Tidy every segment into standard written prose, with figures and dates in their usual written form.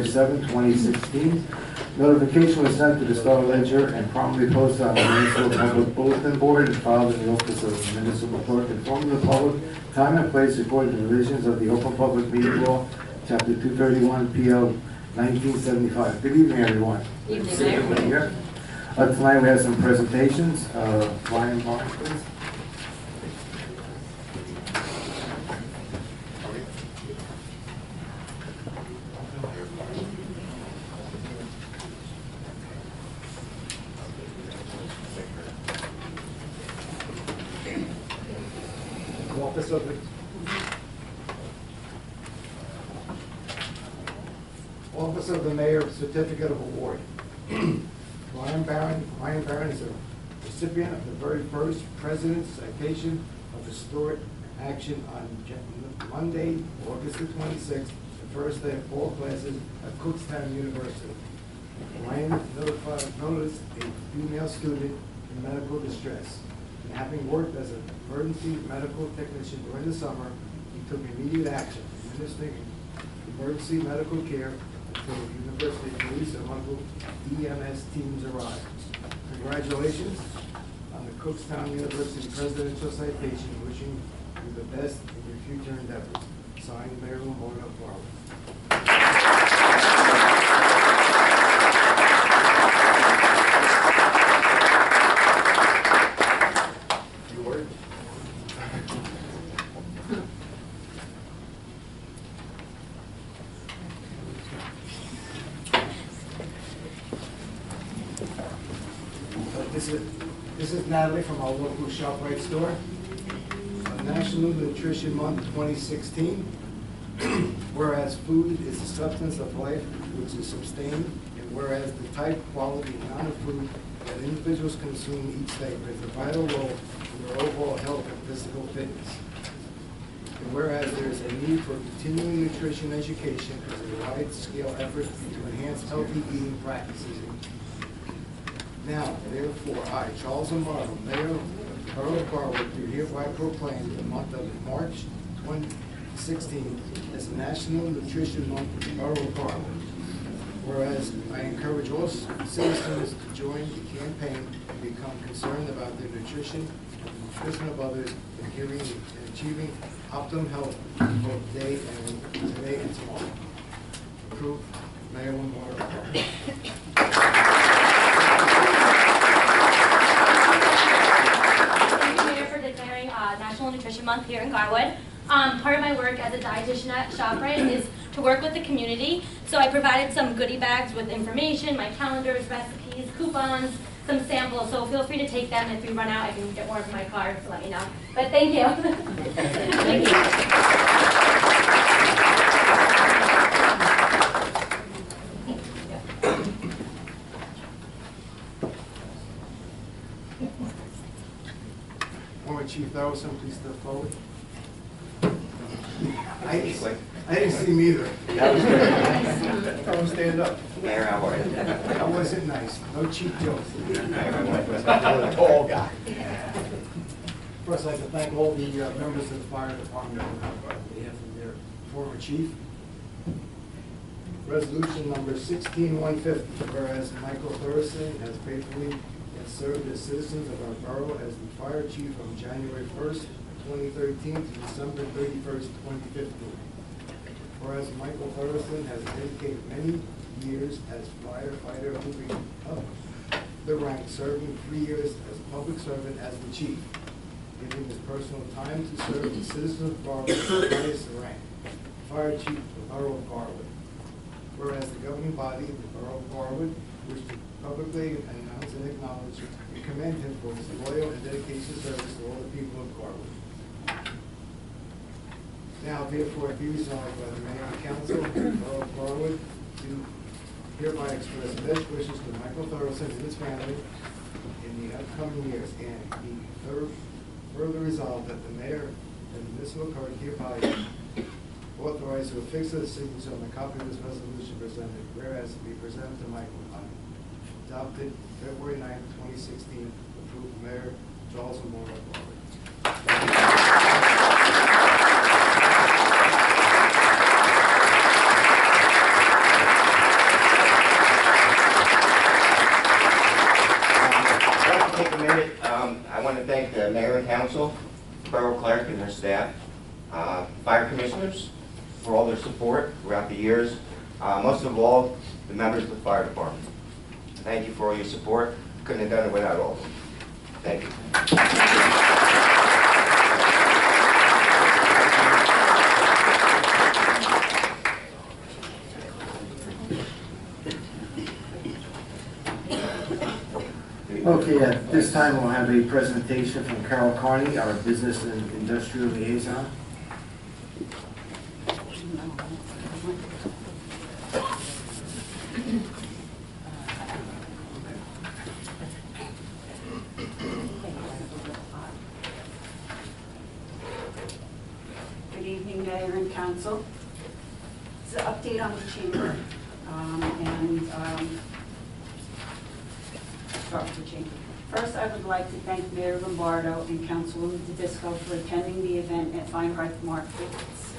January 7, 2016. Notification was sent to the Star Ledger and promptly posted on the municipal public bulletin board and filed in the office of the municipal clerk, informing the public time and place according to the provisions of the Open Public Meeting Law, Chapter 231, PL 1975. Good evening, everyone. Good evening, See everybody here. Tonight we have some presentations. Ryan Barnes, please. Office of the Mayor Certificate of Award. Ryan Barron is a recipient of the very first President's Citation of Historic Action on Monday, August the 26th, the first day of fall classes at Kutztown University. Ryan noticed a female student in medical distress, and having worked as an emergency medical technician during the summer, he took immediate action, administering emergency medical care until University Police and local EMS teams arrived. Congratulations on the Kutztown University Presidential Citation, wishing you the best in your future endeavors. Signed, Mayor Lamona of Garland. This is Natalie from our local ShopRite store. National Nutrition Month 2016. Whereas food is the substance of life which is sustained, and whereas the type, quality, and amount of food that individuals consume each day plays a vital role in their overall health and physical fitness. And whereas there is a need for continuing nutrition education as a wide-scale effort to enhance healthy eating practices. Now, therefore, I, Charles Amaro, Mayor of the Borough of Garwood, do hereby proclaim the month of March 2016 as National Nutrition Month in the Borough of Garwood. Whereas I encourage all citizens to join the campaign and become concerned about their nutrition and the nutrition of others in achieving optimum health both today and tomorrow. Approved, Mayor Lamar of Garwood. National Nutrition Month here in Garwood. Part of my work as a dietitian at ShopRite is to work with the community. So I provided some goodie bags with information, my calendars, recipes, coupons, some samples. So feel free to take them. If we run out, I can get more from my car, so let me know. But thank you. Thank you. Chief Thorson, please step forward. I didn't see him either. That was good. Everyone stand up. Mayor, how are you? That wasn't nice. No cheap jokes. Tall guy. First, I'd like to thank all the members of the fire department on behalf of their former chief. Resolution number 16150, whereas Michael Thorson has faithfully served as citizens of our borough as the fire chief from January 1st, 2013 to December 31st, 2015. Whereas Michael Thorson has dedicated many years as firefighter, moving up the ranks, serving 3 years as public servant as the chief, giving his personal time to serve the citizens of Garwood at the highest rank, fire chief of the borough of Garwood. Whereas the governing body of the borough of Garwood wishes to publicly announce and acknowledge and commend him for his loyal and dedication service to all the people of Garwood. Now, therefore, be resolved by the Mayor and Council of the Borough of Garwood to hereby express best wishes to Michael Thorson and his family in the upcoming years, and be further resolved that the Mayor and the municipal clerk hereby authorized to affix the signature on the copy of this resolution presented, whereas to be presented to Michael on adopted February 9, 2016, approved Mayor Charles Amaro of Garwood. Council, Borough Clerk and their staff, Fire Commissioners for all their support throughout the years, most of all, the members of the Fire Department. Thank you for all your support. Couldn't have done it without all of them. Thank you. Okay, at this time, we'll have a presentation from Carol Carney, our Business and Industrial Liaison. Good evening, Mayor and Council. It's an update on the chamber, start with the chamber. First, I would like to thank Mayor Lombardo and Councilwoman Tedisco for attending the event at Weinreich Markets.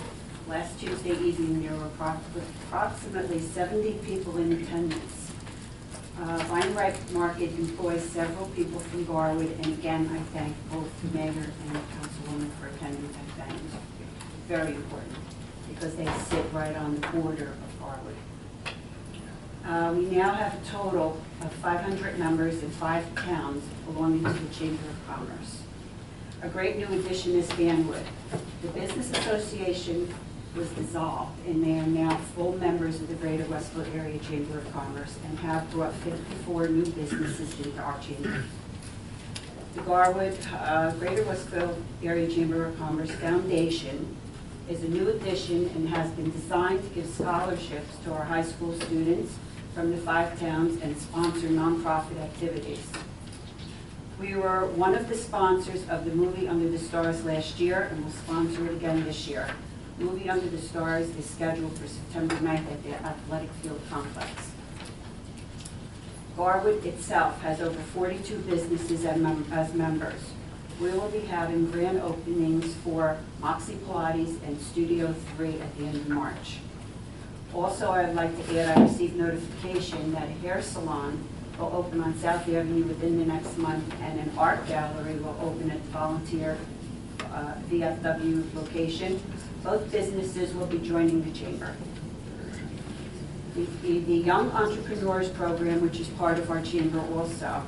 Last Tuesday evening, there were approximately 70 people in attendance. Weinreich Market employs several people from Garwood, and again, I thank both the Mayor and the Councilwoman for attending that event. Very important, because they sit right on the border of Garwood. We now have a total of 500 members in 5 towns belonging to the Chamber of Commerce. A great new addition is Vanwood. The Business Association was dissolved, and they are now full members of the Greater Westville Area Chamber of Commerce and have brought 54 new businesses into our chamber. The Garwood Greater Westville Area Chamber of Commerce Foundation is a new addition and has been designed to give scholarships to our high school students from the 5 towns and sponsor nonprofit activities. We were one of the sponsors of the movie Under the Stars last year, and will sponsor it again this year. Movie Under the Stars is scheduled for September 9th at the Athletic Field Complex. Garwood itself has over 42 businesses as members. We will be having grand openings for Moxie Pilates and Studio 3 at the end of March. Also, I'd like to add, I received notification that a hair salon will open on South Avenue within the next month, and an art gallery will open at the Volunteer VFW location. Both businesses will be joining the chamber. The Young Entrepreneurs Program, which is part of our chamber also,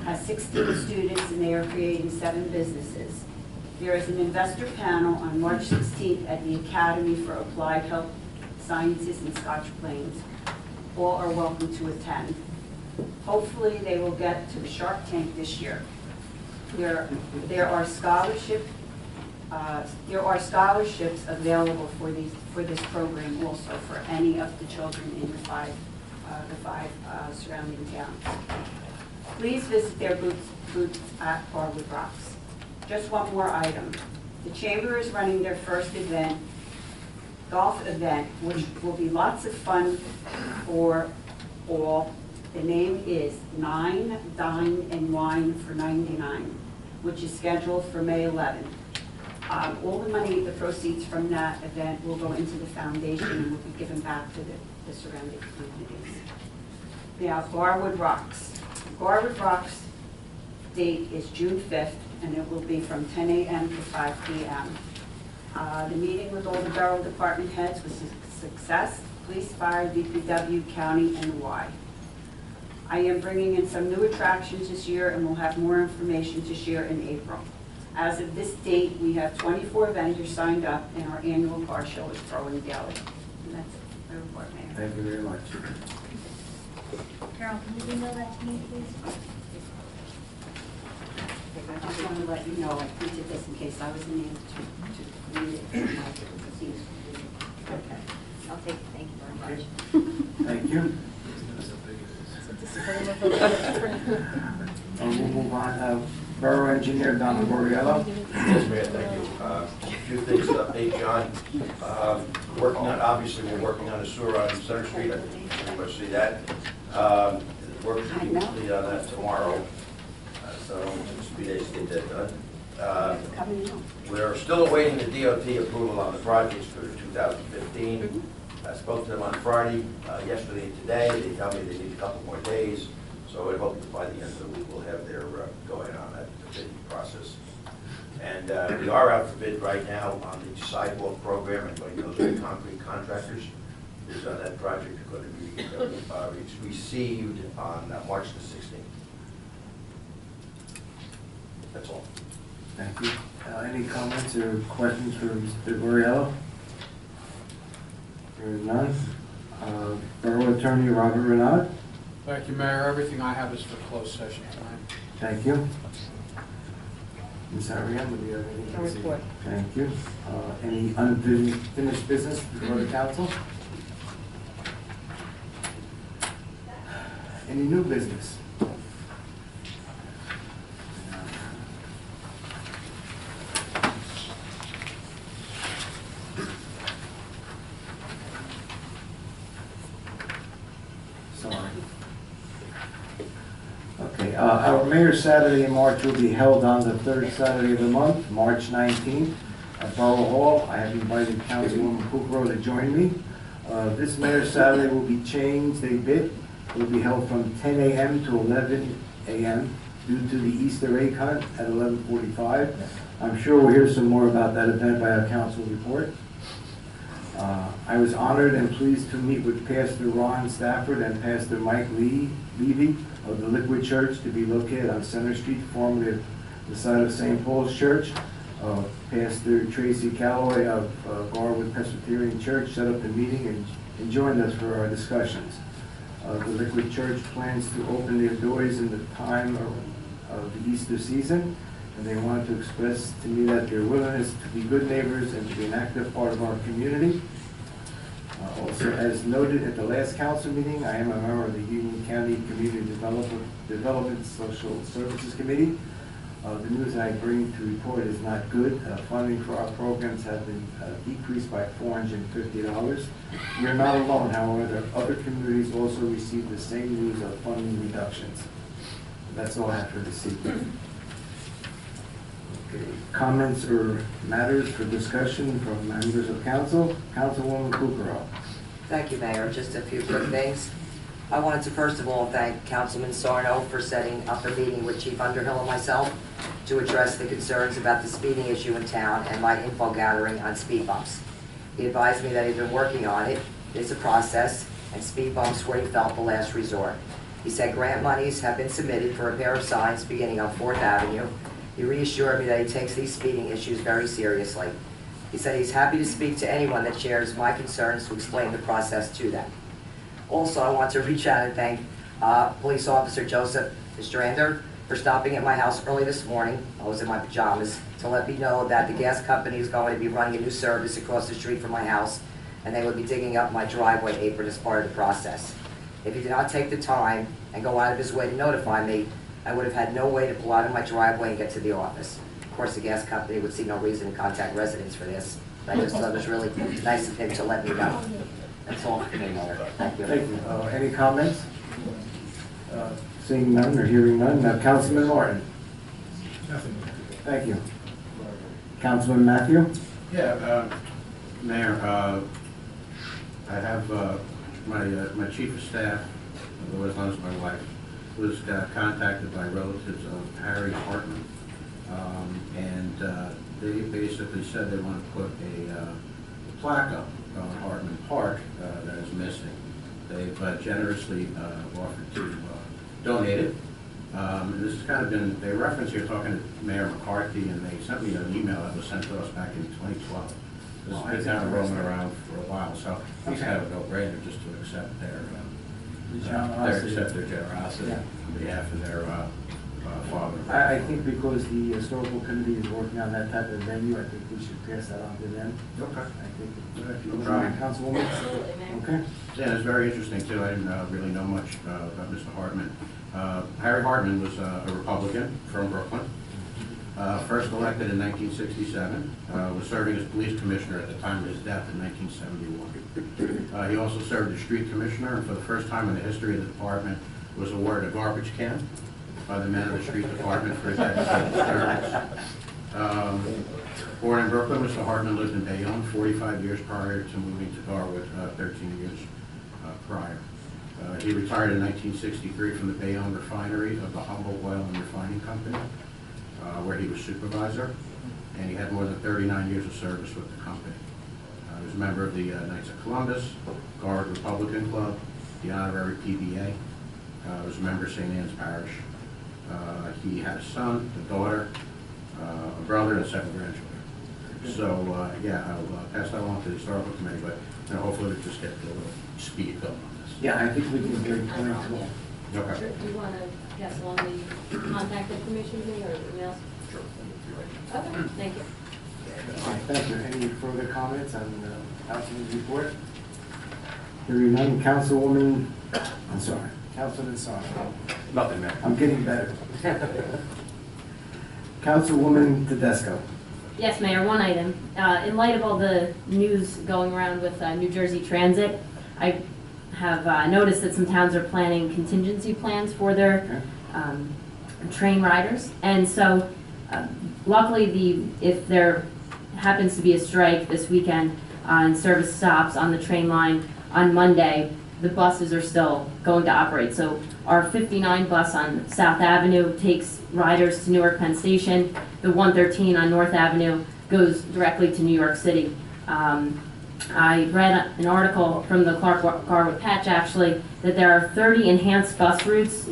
has 16 students, and they are creating 7 businesses. There is an investor panel on March 16th at the Academy for Applied Health Sciences in Scotch Plains. All are welcome to attend. Hopefully, they will get to Shark Tank this year. There are scholarships available for this program also for any of the children in the five surrounding towns. Please visit their booths at Garwood Rocks. Just one more item. The Chamber is running their first event, golf event, which will be lots of fun for all. The name is 9 Dine and Wine for 99, which is scheduled for May 11th. All the money, the proceeds from that event will go into the foundation and will be given back to the surrounding communities. Now, Garwood Rocks. Garwood Rocks date is June 5th, and it will be from 10 a.m. to 5 p.m. The meeting with all the borough department heads was a success. Police, fire, DPW, county, and Y. I am bringing in some new attractions this year, and we'll have more information to share in April. As of this date, we have 24 vendors signed up, and our annual car show is throwing deli. And that's it. My report, Mayor. Thank you very much. Carol, can you email that to me, please? I just want to let you know, I printed this in case I wasn't able to read it. Okay. I'll take it. Thank you very much. Thank you. We'll move on. Borough Engineer Don Borriello. Yes, Mayor, thank you. A few things to update, John. Obviously, we're working on a sewer on Center Street. I think everybody see that. Work should be completed on that tomorrow. So it's 3 days to get that done. We're still awaiting the DOT approval on the projects for 2015. I spoke to them on Friday, yesterday and today. They tell me they need a couple more days. So I hope that by the end of the week we'll have their going on that bidding process. And we are out for bid right now on the sidewalk program, and like those are the concrete contractors. So that project is going to be received on March the 16th. That's all. Thank you. Any comments or questions for Mr. Goriello? Hearing none. Borough Attorney Robert Renaud. Thank you, Mayor. Everything I have is for closed session tonight. Thank you. Ms. Ariane, do you have anything? No report. Thank you. Any unfinished business before the council? Any new business? Sorry. Okay, our Mayor's Saturday in March will be held on the third Saturday of the month, March 19th, at Borough Hall. I have invited Councilwoman Kukrow to join me. This Mayor's Saturday will be changed a bit. It will be held from 10 a.m. to 11 a.m. due to the Easter egg hunt at 11:45. I'm sure we'll hear some more about that event by our council report. I was honored and pleased to meet with Pastor Ron Stafford and Pastor Mike Levy of the Liquid Church to be located on Center Street, formerly the site of St. Paul's Church. Pastor Tracy Calloway of Garwood Presbyterian Church set up the meeting and joined us for our discussions. The Liquid Church plans to open their doors in the time of the Easter season, and they wanted to express to me that their willingness to be good neighbors and to be an active part of our community. Also, as noted at the last council meeting, I am a member of the Union County Community Development Social Services Committee. The news I bring to report is not good. Funding for our programs have been decreased by $450. We are not alone, however. Other communities also receive the same news of funding reductions. That's all I have for this evening. Okay. Comments or matters for discussion from members of council? Councilwoman Kukrow. Thank you, Mayor. Just a few quick things. I wanted to first of all thank Councilman Sarno for setting up a meeting with Chief Underhill and myself to address the concerns about the speeding issue in town and my info gathering on speed bumps. He advised me that he'd been working on it. It's a process, and speed bumps were, he felt, the last resort. He said grant monies have been submitted for a pair of signs beginning on 4th Avenue. He reassured me that he takes these speeding issues very seriously. He said he's happy to speak to anyone that shares my concerns to explain the process to them. Also, I want to reach out and thank Police Officer Joseph Strander for stopping at my house early this morning. I was in my pajamas to let me know that the gas company is going to be running a new service across the street from my house, and they would be digging up my driveway apron as part of the process. If he did not take the time and go out of his way to notify me, I would have had no way to pull out of my driveway and get to the office. Of course, the gas company would see no reason to contact residents for this, but I just thought it was really nice of him to let me know. That's all for me, Mayor. Thank you. Thank you. Any comments? Seeing none or hearing none. Now, Councilman Martin. Nothing. Thank you. Councilman Matthew? Yeah, Mayor, I have my chief of staff, as well as my wife, was contacted by relatives of Harry Hartman, and they basically said they want to put a plaque up on Hartman Park that is missing. They've generously offered to donate it. And this has kind of been, they reference here talking to Mayor McCarthy, and they sent me an email that was sent to us back in 2012. This has been kind of roaming around for a while, so it's kind of a no-brainer just to accept their generosity on behalf of their father. I think because the historical committee is working on that type of venue, I think we should pass that on to them. Okay. I think, if you mind, Councilwoman? Absolutely, Mayor. Okay. Yeah, it's very interesting too. I didn't really know much about Mr. Hartman. Harry Hartman was a Republican from Brooklyn. First elected in 1967, was serving as police commissioner at the time of his death in 1971. He also served as street commissioner, and for the first time in the history of the department was awarded a garbage can by the men of the street department for his dedicated service. Born in Brooklyn, Mr. Hartman lived in Bayonne 45 years prior to moving to Garwood 13 years prior. He retired in 1963 from the Bayonne refinery of the Humboldt Oil and Refining Company, where he was supervisor. and he had more than 39 years of service with the company. He was a member of the Knights of Columbus, Guard Republican Club, the Honorary PBA. He was a member of St. Anne's Parish. He had a son, a daughter, a brother, and 7 grandchildren. So, yeah, I'll pass that along to the historical committee, but hopefully we'll just get a little speed going on this. Yeah, I think we can get it going. Okay. Do you want to pass along the contact information to me or anything else? Sure. Okay, thank you. All right, thank you. Any further comments on Councilman's report? Hearing none, Councilwoman, I'm sorry, Councilman Sarno. Nothing, Mayor. I'm getting better. Councilwoman Tedesco. Yes, Mayor, one item. In light of all the news going around with New Jersey Transit, I have noticed that some towns are planning contingency plans for their train riders. And so luckily, if there happens to be a strike this weekend and service stops on the train line on Monday, the buses are still going to operate. So our 59 bus on South Avenue takes riders to Newark Penn Station. The 113 on North Avenue goes directly to New York City. I read an article from the Clark Garwood Patch actually that there are 30 enhanced bus routes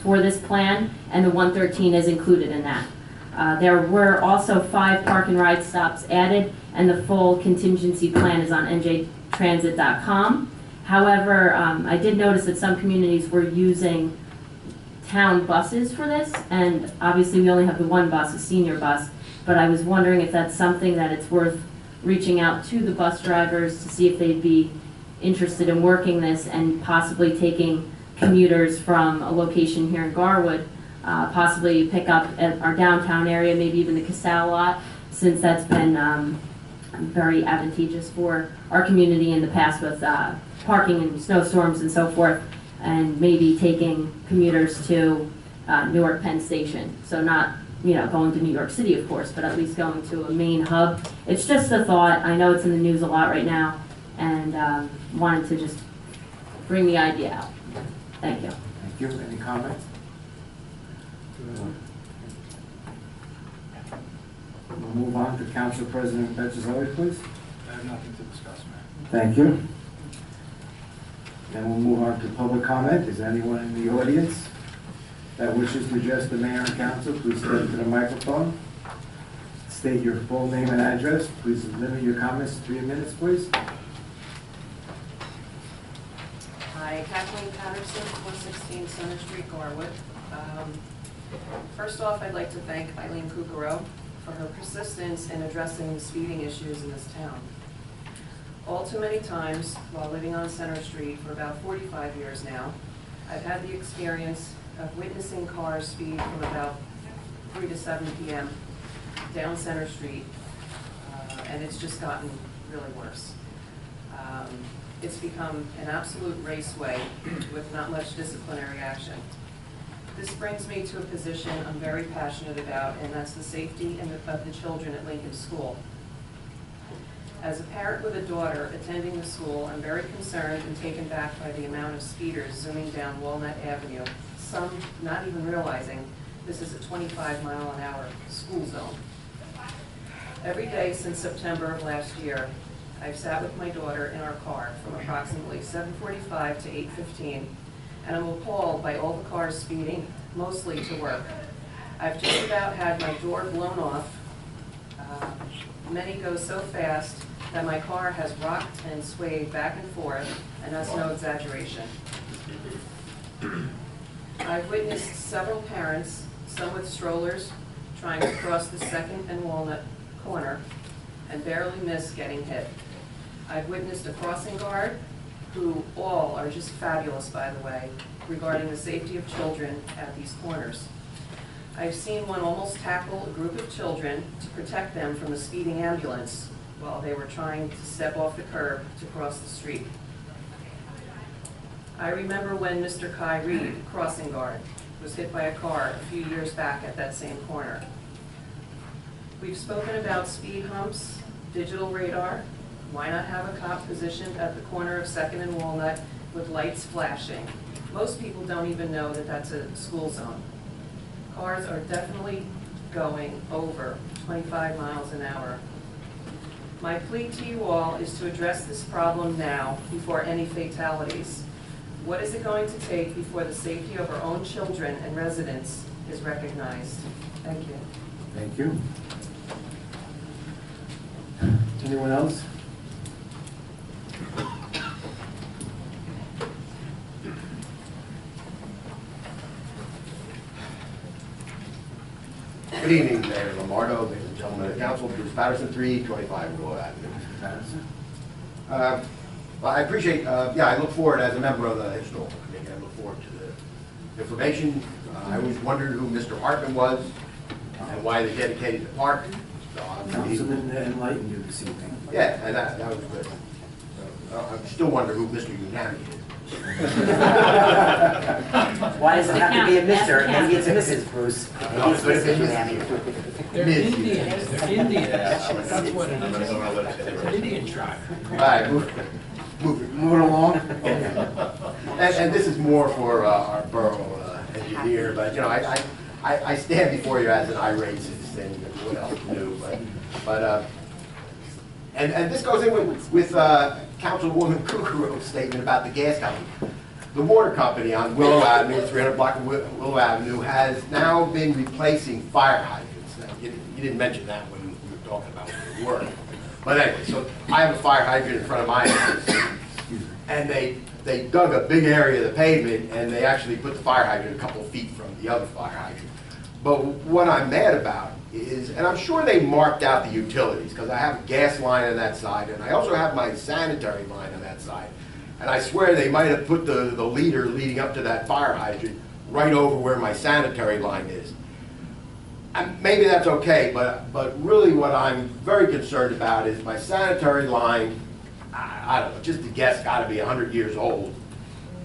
for this plan, and the 113 is included in that. There were also 5 park and ride stops added, and the full contingency plan is on njtransit.com. However, I did notice that some communities were using town buses for this, and obviously we only have the one bus, a senior bus, but I was wondering if that's something that it's worth reaching out to the bus drivers to see if they'd be interested in working this and possibly taking commuters from a location here in Garwood, possibly pick up at our downtown area, maybe even the Casal lot, since that's been very advantageous for our community in the past with parking and snowstorms and so forth, and maybe taking commuters to Newark Penn Station. So not, going to New York City, of course, but at least going to a main hub. It's just a thought. I know it's in the news a lot right now, and wanted to just bring the idea out. Thank you. Thank you. Any comments? We'll move on to Council President Betzalowski, please. I have nothing to discuss, Mayor. Thank you. Then we'll move on to public comment. Is there anyone in the audience that wishes to address the mayor and council? Please step to the microphone. State your full name and address. Please limit your comments to 3 minutes, please. Hi, Kathleen Patterson, 416 Center Street, Garwood. First off, I'd like to thank Eileen Kukaro for her persistence in addressing the speeding issues in this town. All too many times, while living on Center Street for about 45 years now, I've had the experience of witnessing cars speed from about 3 to 7 p.m. down Center Street, and it's just gotten really worse. It's become an absolute raceway with not much disciplinary action. This brings me to a position I'm very passionate about, and that's the safety of the children at Lincoln School. As a parent with a daughter attending the school, I'm very concerned and taken back by the amount of speeders zooming down Walnut Avenue, some not even realizing this is a 25-mile-an-hour school zone. Every day since September of last year, I've sat with my daughter in our car from approximately 7:45 to 8:15, and I'm appalled by all the cars speeding, mostly to work. I've just about had my door blown off. Many go so fast that my car has rocked and swayed back and forth, and that's no exaggeration. I've witnessed several parents, some with strollers, trying to cross the 2nd and Walnut corner and barely miss getting hit. I've witnessed a crossing guard, who all are just fabulous, by the way, regarding the safety of children at these corners. I've seen one almost tackle a group of children to protect them from the speeding ambulance while they were trying to step off the curb to cross the street. I remember when Mr. Kai Reed, crossing guard, was hit by a car a few years back at that same corner. We've spoken about speed humps, digital radar. Why not have a cop positioned at the corner of 2nd and Walnut with lights flashing? Most people don't even know that that's a school zone. Cars are definitely going over 25 miles an hour. My plea to you all is to address this problem now before any fatalities. What is it going to take before the safety of our own children and residents is recognized? Thank you. Thank you. Anyone else? Good evening, Mayor Lombardo, ladies and gentlemen of the council, Bruce Patterson, 325 Willow Avenue. Patterson? Well, I appreciate, I look forward, as a member of the Historical Committee, I look forward to the information. I always wondered who Mr. Hartman was and why they dedicated the park. So Councilman enlightened you this evening. yeah, and that was good. So, I still wonder who Mr. Unami is. Why does it have to be a Mr.? Count. Maybe it's a Mrs. Bruce. Maybe it's Mrs. Unami. They're Indians, they're Indians. That's what it is. It's an Indian tribe. All right, moving along. And this is more for our borough engineer, but you know, I stand before you as an irate citizen. What else to do? And this goes in with Councilwoman Kukuro's statement about the gas company. The water company on Willow Avenue, 300 block of Willow Avenue, has now been replacing fire hydrants. Now, you didn't mention that when we were talking about the work. But anyway, so I have a fire hydrant in front of my house, and they dug a big area of the pavement, and they actually put the fire hydrant a couple of feet from the other fire hydrant. But what I'm mad about is, and I'm sure they marked out the utilities, because I have a gas line on that side, and I also have my sanitary line on that side. And I swear they might have put the leader leading up to that fire hydrant right over where my sanitary line is. And maybe that's okay, but really what I'm very concerned about is my sanitary line, I don't know, just a guess, got to be 100 years old.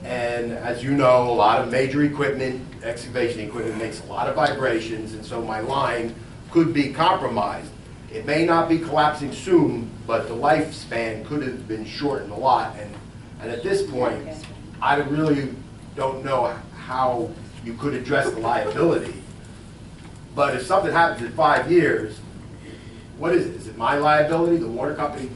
And as you know, a lot of major equipment, excavation equipment, makes a lot of vibrations, and so my line could be compromised. It may not be collapsing soon, but the lifespan could have been shortened a lot. And at this point, I really don't know how you could address the liability. But if something happens in 5 years, what is it? Is it my liability? The water company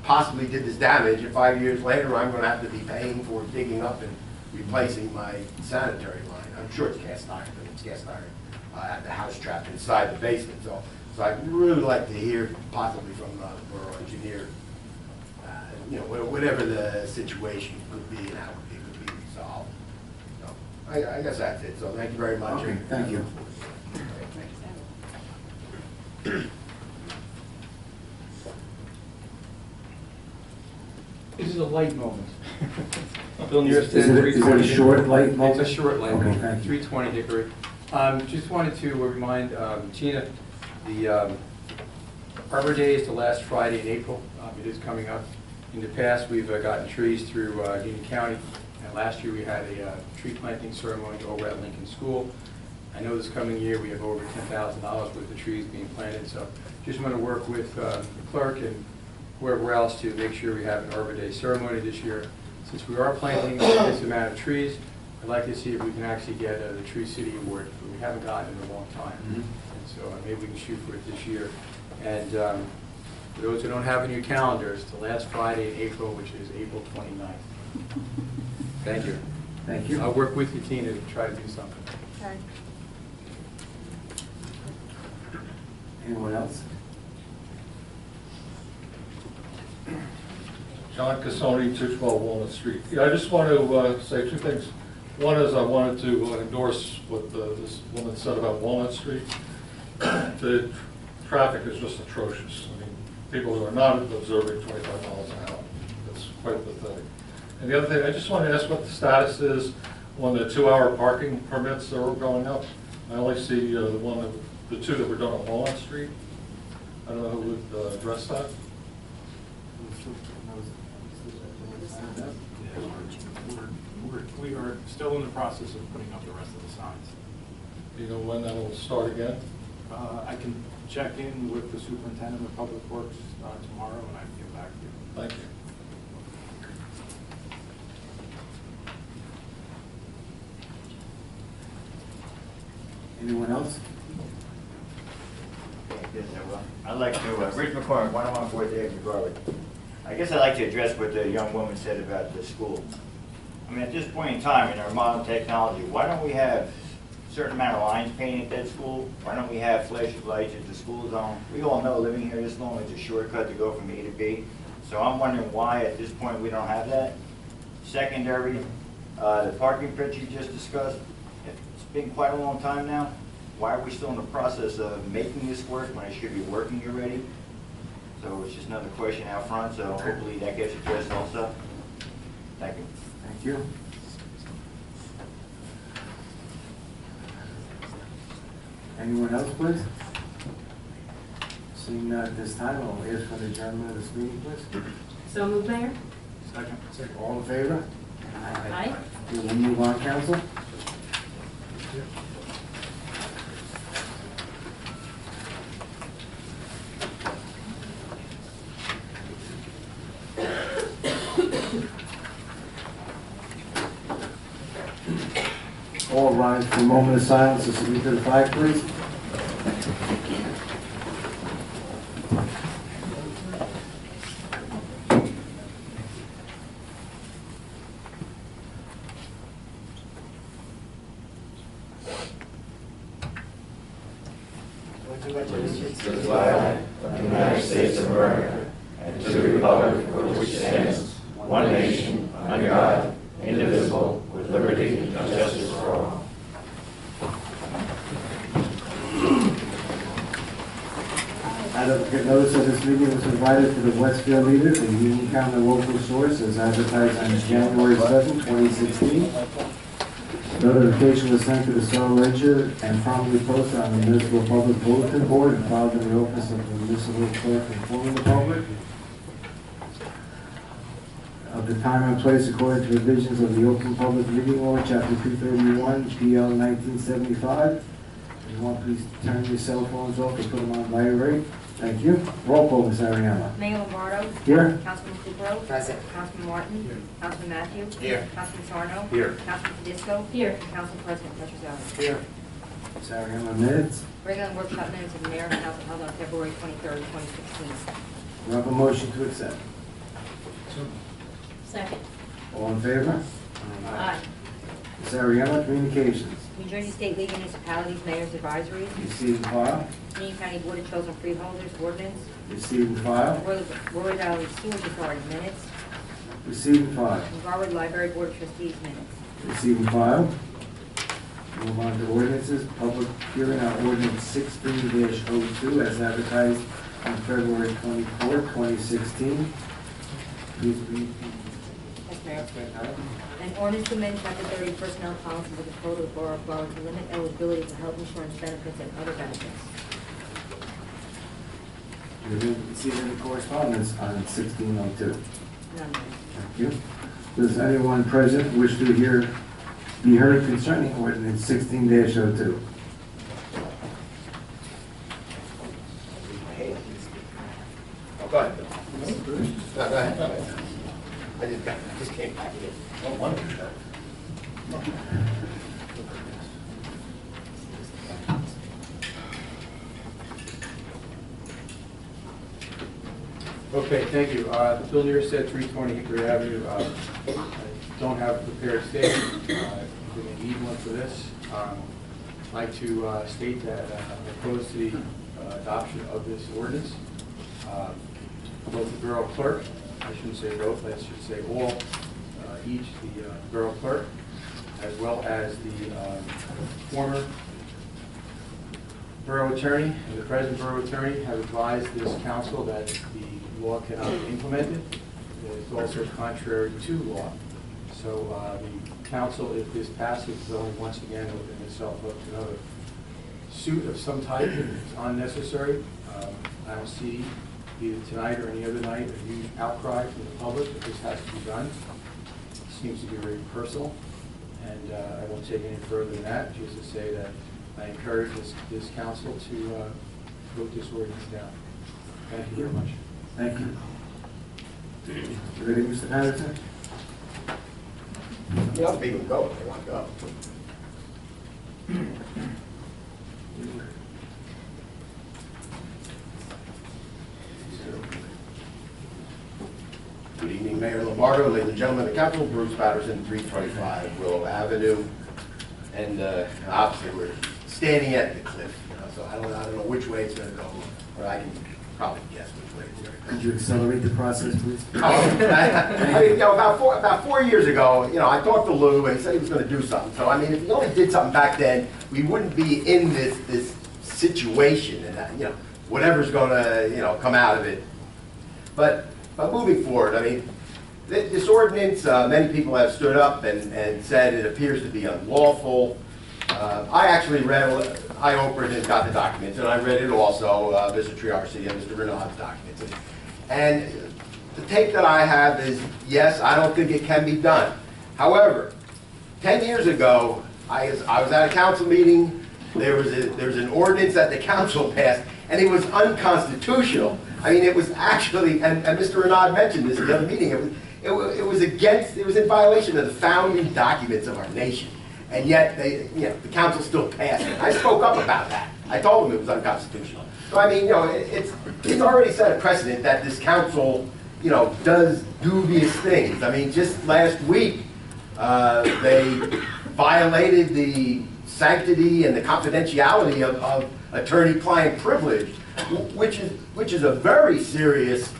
possibly did this damage, and 5 years later, I'm going to have to be paying for digging up and replacing my sanitary line. I'm sure it's cast iron, but it's cast iron at the house trapped inside the basement. So I'd really like to hear possibly from the borough engineer, you know, whatever the situation could be and how it could be resolved. So I guess that's it. So thank you very much. Okay, thank you. This is a light moment. Is it a short light moment? It's a short light Okay, moment, thank you. 320 Hickory. Just wanted to remind Tina, the Arbor Day is the last Friday in April. It is coming up. In the past, we've gotten trees through Union County, and last year we had a tree planting ceremony over at Lincoln School. I know this coming year we have over $10,000 worth of trees being planted, so just want to work with the clerk and whoever else to make sure we have an Arbor Day ceremony this year. Since we are planting this amount of trees, I'd like to see if we can actually get the Tree City Award. We haven't gotten it in a long time, and so maybe we can shoot for it this year. And for those who don't have it in your calendars, the last Friday in April, which is April 29th. Thank you. Thank you. I'll work with you, Tina, to try to do something. Okay. Anyone else? John Cassoni, 212 Walnut Street. Yeah, I just want to say two things. One is I wanted to endorse what this woman said about Walnut Street. The traffic is just atrocious. I mean, people who are not observing 25 miles an hour. It's quite pathetic. And the other thing, I just want to ask what the status is on the 2-hour parking permits that are going up. I only see the two that were done on Walnut Street. I don't know who would address that. We are still in the process of putting up the rest of the signs. Do you know when that will start again? I can check in with the superintendent of public works tomorrow, and I can get back to you. Thank you. Anyone else? Yes, I will. I'd like to, Rich McCormick, 101 Fourth Avenue, Garwood. I guess I'd like to address what the young woman said about the school. I mean, at this point in time, in our modern technology, why don't we have a certain amount of lines painted at that school? Why don't we have flashing lights at the school zone? We all know living here this long is a shortcut to go from A to B. So I'm wondering why at this point we don't have that. Secondary, the parking picture you just discussed, it's been quite a long time now. Why are we still in the process of making this work when it should be working already? So it's just another question out front, so hopefully that gets addressed also. Thank you. Thank you. Anyone else, please? Seeing none at this time, I'll ask for the adjournment of this meeting, please. So moved, Mayor? Second. All in favor? Aye. We will move on, council. All rise for a moment of silence to salute to the flag, please. To the flag of the United States of America and to the republic for which it stands, one nation, under God, indivisible, with liberty and justice for all. Adequate notice of this meeting was provided to the Westfield Leader, the Union County local source, as advertised on January 7, 2016. Notification was sent to the Star Ledger and promptly posted on the Municipal Public Bulletin Board and filed in the office of the Municipal Clerk informing the public of the time and place according to provisions of the Open Public Meeting Law, Chapter 231, PL 1975. If you want, please turn your cell phones off and put them on vibrate. Thank you. Roll call, Ms. Ariana. Mayor Lombardo. Here. Councilman Kukrow. Present. Councilman Martin. Here. Councilman Matthew. Here. Councilman Sarno. Here. Councilman Tedisco. Here. Council President Petrozelli. Here. Ms. Ariana, minutes. Regular workshop minutes of the mayor and council held on February 23rd, 2016. We have a motion to accept. Second. All in favor? Aye. Ms. Ariana, communications. New Jersey State League of Municipalities Mayor's Advisory. Receive and file. Union County Board of Chosen Freeholders Ordinance. Receive and file. Royal Valley Sewage Authority Minutes. Receive and file. And Garwood Library Board of Trustees Minutes. Receive and file. Move on to ordinances. Public hearing on ordinance 16-02 as advertised on February 24, 2016. Please read. Yes, Mayor. An ordinance to amend Chapter 30 Personnel Policies of the Code of the Borough of Garwood to limit eligibility for health insurance benefits and other benefits. We didn't receive any correspondence on 1602. None, Mayor. Thank you. Does anyone present wish to be heard concerning ordinance 16-02? Oh, go ahead. No, go ahead. I just came back in. Oh, wonderful. Okay, thank you. Bill Neerstead, 320 Hickory Avenue. I don't have a prepared statement. We're going to need one for this. I'd like to state that I'm opposed to the adoption of this ordinance. Both the borough clerk, I shouldn't say both, I should say all, each the borough clerk, as well as the former borough attorney and the present borough attorney have advised this council that the law cannot be implemented. It's also contrary to law. So the council, if this passes, is only once again opening itself up to another suit of some type. It's unnecessary. I don't see either tonight or any other night a huge outcry from the public that this has to be done. It seems to be very personal, and I won't take any further than that, just to say that I encourage this council to vote this ordinance down. Thank you very much. Thank you. You ready, Mr. Patterson? Yeah, I'll leave them go if they want to go. Lombardo, ladies and gentlemen of the council, Bruce Patterson, 325 Willow Avenue. And obviously, we're standing at the cliff, so I don't know which way it's going to go, or I can probably guess which way it's going to go. Could you accelerate the process, please? I mean, about 4 years ago, I talked to Lou, and he said he was going to do something. So, I mean, if he only did something back then, we wouldn't be in this situation, and whatever's going to, come out of it. But moving forward, I mean, this ordinance, many people have stood up and said it appears to be unlawful. I actually I opened and got the documents, and I read it also, Mr. Triarci and Mr. Renaud's documents. And the take that I have is, yes, I don't think it can be done. However, 10 years ago, I was at a council meeting. There was an ordinance that the council passed, and it was unconstitutional. I mean, it was actually, and Mr. Renaud mentioned this in the other meeting, it was in violation of the founding documents of our nation. And yet, the council still passed it. I spoke up about that. I told them it was unconstitutional. So, I mean, it's already set a precedent that this council, does dubious things. I mean, just last week, they violated the sanctity and the confidentiality of attorney-client privilege, which is a very serious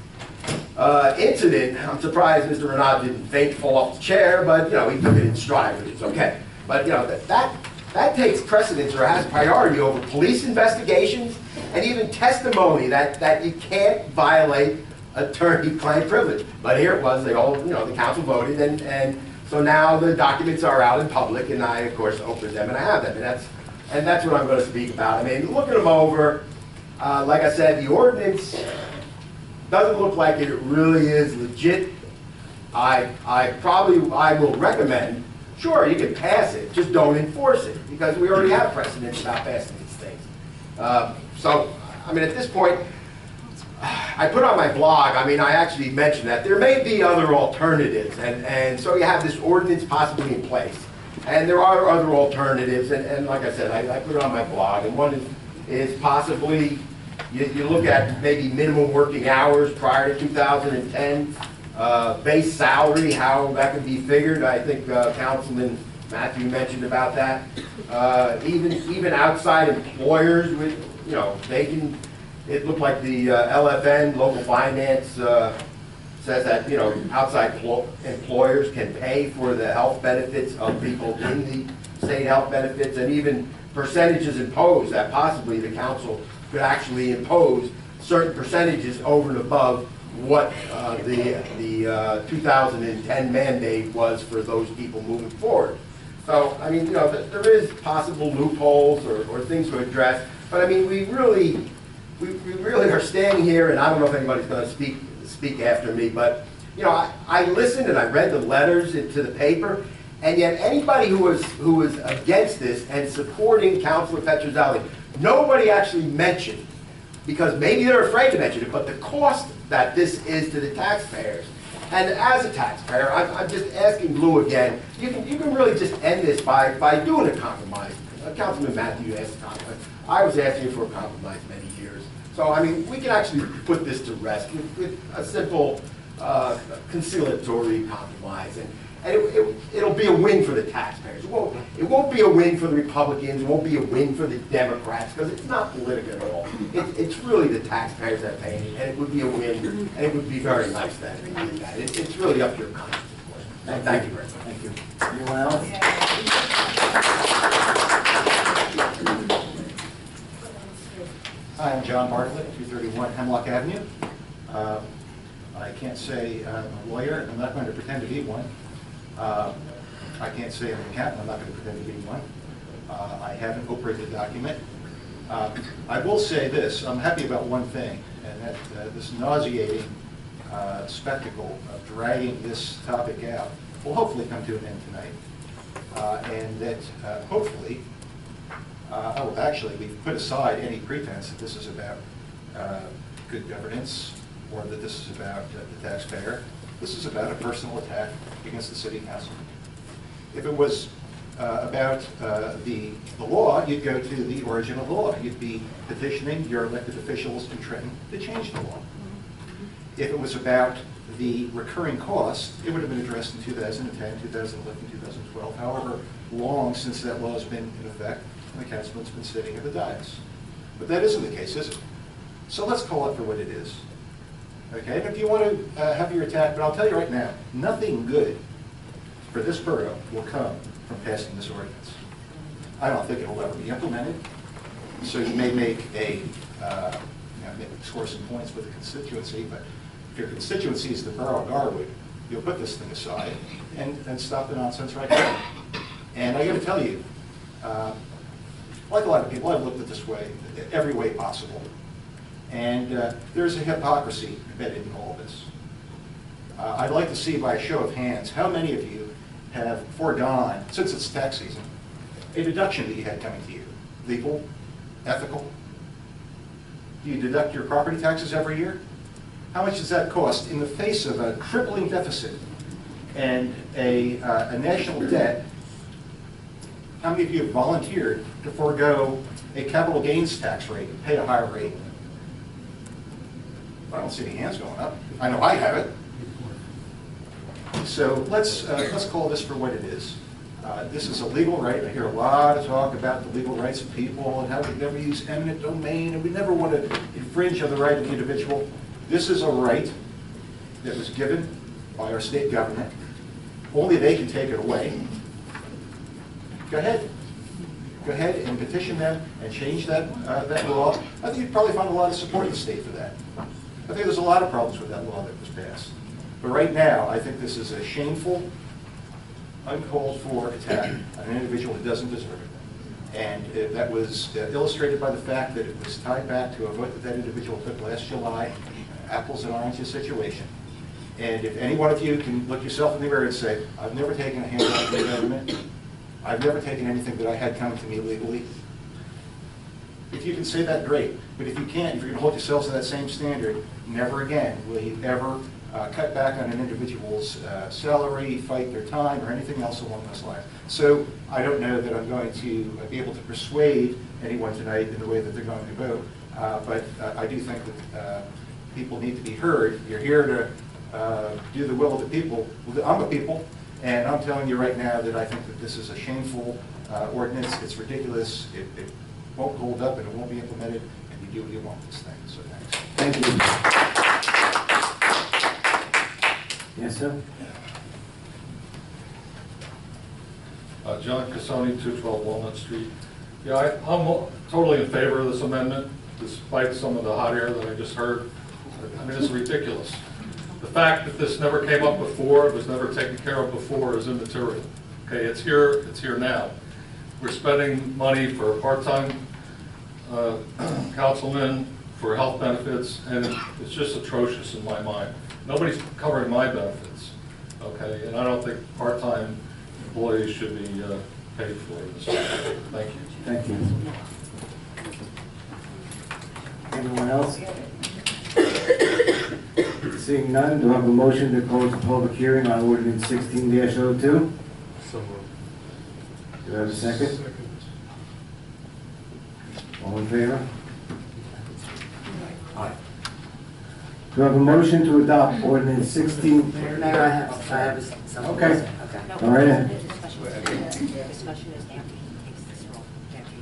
incident. I'm surprised Mr. Renaud didn't faint, fall off the chair, but he took it in stride, which is okay. But that takes precedence or has priority over police investigations and even testimony that you can't violate attorney-client privilege. But here it was. They all, the council voted, and so now the documents are out in public, and I, of course, opened them and I have them, and that's what I'm going to speak about. I mean, looking them over, like I said, the ordinance doesn't look like it really is legit. I will recommend, sure, you can pass it, just don't enforce it, because we already have precedents about passing these things. So, I mean, at this point, I put on my blog, I mean, I actually mentioned that there may be other alternatives, and so you have this ordinance possibly in place. And there are other alternatives, and like I said, I put it on my blog, and one is possibly, you look at maybe minimum working hours prior to 2010, base salary, how that can be figured. I think Councilman Matthew mentioned about that. Even outside employers, they can. It looked like the LFN, local finance, says that outside employers can pay for the health benefits of people in the state health benefits, and even percentages imposed that possibly the council could actually impose certain percentages over and above what the 2010 mandate was for those people moving forward. So, I mean, there is possible loopholes or things to address, but I mean, we really are standing here, and I don't know if anybody's going to speak after me, but I listened and I read the letters into the paper, and yet anybody who was against this and supporting Councilor Petrozelli, nobody actually mentioned, because maybe they're afraid to mention it, but the cost that this is to the taxpayers. And as a taxpayer, I'm just asking Lou again, you can really just end this by doing a compromise. Councilman Matthew asked a compromise. I was asking for a compromise many years. So, I mean, we can actually put this to rest with a simple conciliatory compromise. And it'll be a win for the taxpayers. It won't be a win for the Republicans. It won't be a win for the Democrats, because it's not political at all. It's really the taxpayers that pay it, and it would be a win, and it would be very nice that they did that. It's really up to your conscience, of course. Thank you very much. Thank you. Anyone else? Hi, I'm John Bartlett, 231 Hemlock Avenue. I can't say I'm a lawyer. I'm not going to pretend to be one. I can't say I'm an accountant. I'm not going to pretend to be one. I haven't operated the document. I will say this. I'm happy about one thing, and that this nauseating spectacle of dragging this topic out will hopefully come to an end tonight. And that hopefully, actually, we've put aside any pretense that this is about good governance or that this is about the taxpayer. This is about a personal attack against the city council. If it was about the law, you'd go to the origin of the law. You'd be petitioning your elected officials in Trenton to change the law. If it was about the recurring cost, it would have been addressed in 2010, 2011, 2012, however long since that law has been in effect, and the councilman's been sitting at the dais. But that isn't the case, is it? So let's call it for what it is. Okay, and if you want to have your attack, but I'll tell you right now, nothing good for this borough will come from passing this ordinance. I don't think it will ever be implemented. So you may make score some points with the constituency, but if your constituency is the borough of Garwood, you'll put this thing aside and stop the nonsense right now. And I got to tell you, like a lot of people, I've looked at this way, every way possible. And there's a hypocrisy embedded in all this. I'd like to see by a show of hands, how many of you have foregone, since it's tax season, a deduction that you had coming to you? Legal, ethical? Do you deduct your property taxes every year? How much does that cost in the face of a crippling deficit and a national debt? How many of you have volunteered to forego a capital gains tax rate and pay a higher rate? I don't see any hands going up. I know I have it. So let's call this for what it is. This is a legal right. I hear a lot of talk about the legal rights of people and how we never use eminent domain and we never want to infringe on the right of the individual. This is a right that was given by our state government. Only they can take it away. Go ahead. Go ahead and petition them and change that law. I think you'd probably find a lot of support in the state for that. I think there's a lot of problems with that law that was passed. But right now, I think this is a shameful, uncalled for attack on an individual who doesn't deserve it. And that was illustrated by the fact that it was tied back to a vote that individual took last July, apples and oranges situation. And if any one of you can look yourself in the mirror and say, I've never taken a handout from the government, I've never taken anything that I had coming to me legally. If you can say that, great. But if you can't, if you're going to hold yourselves to that same standard, never again will you ever cut back on an individual's salary, fight their time, or anything else along those lines. So I don't know that I'm going to be able to persuade anyone tonight in the way that they're going to vote, but I do think that people need to be heard. You're here to do the will of the people. I'm a people, and I'm telling you right now that I think that this is a shameful ordinance. It's ridiculous. It won't hold up, and it won't be implemented, and you do what you want with this thing. So thanks. Thank you. Yes, sir. John Cassoni, 212 Walnut Street. Yeah, I'm totally in favor of this amendment, despite some of the hot air that I just heard. I mean, it's ridiculous. The fact that this never came up before, it was never taken care of before, is immaterial. Okay, it's here now. We're spending money for a part-time councilman for health benefits, and it's just atrocious in my mind. Nobody's covering my benefits, okay? And I don't think part-time employees should be paid for this. Thank you. Thank you. Anyone else? Seeing none, do I have a motion to close the public hearing on ordinance 16-02? So moved. Do I have a second? All in favor? Aye. Do I have a motion to adopt ordinance 16? Mayor, I have something. Okay. Okay. All right. Then. Discussion is after he takes this role.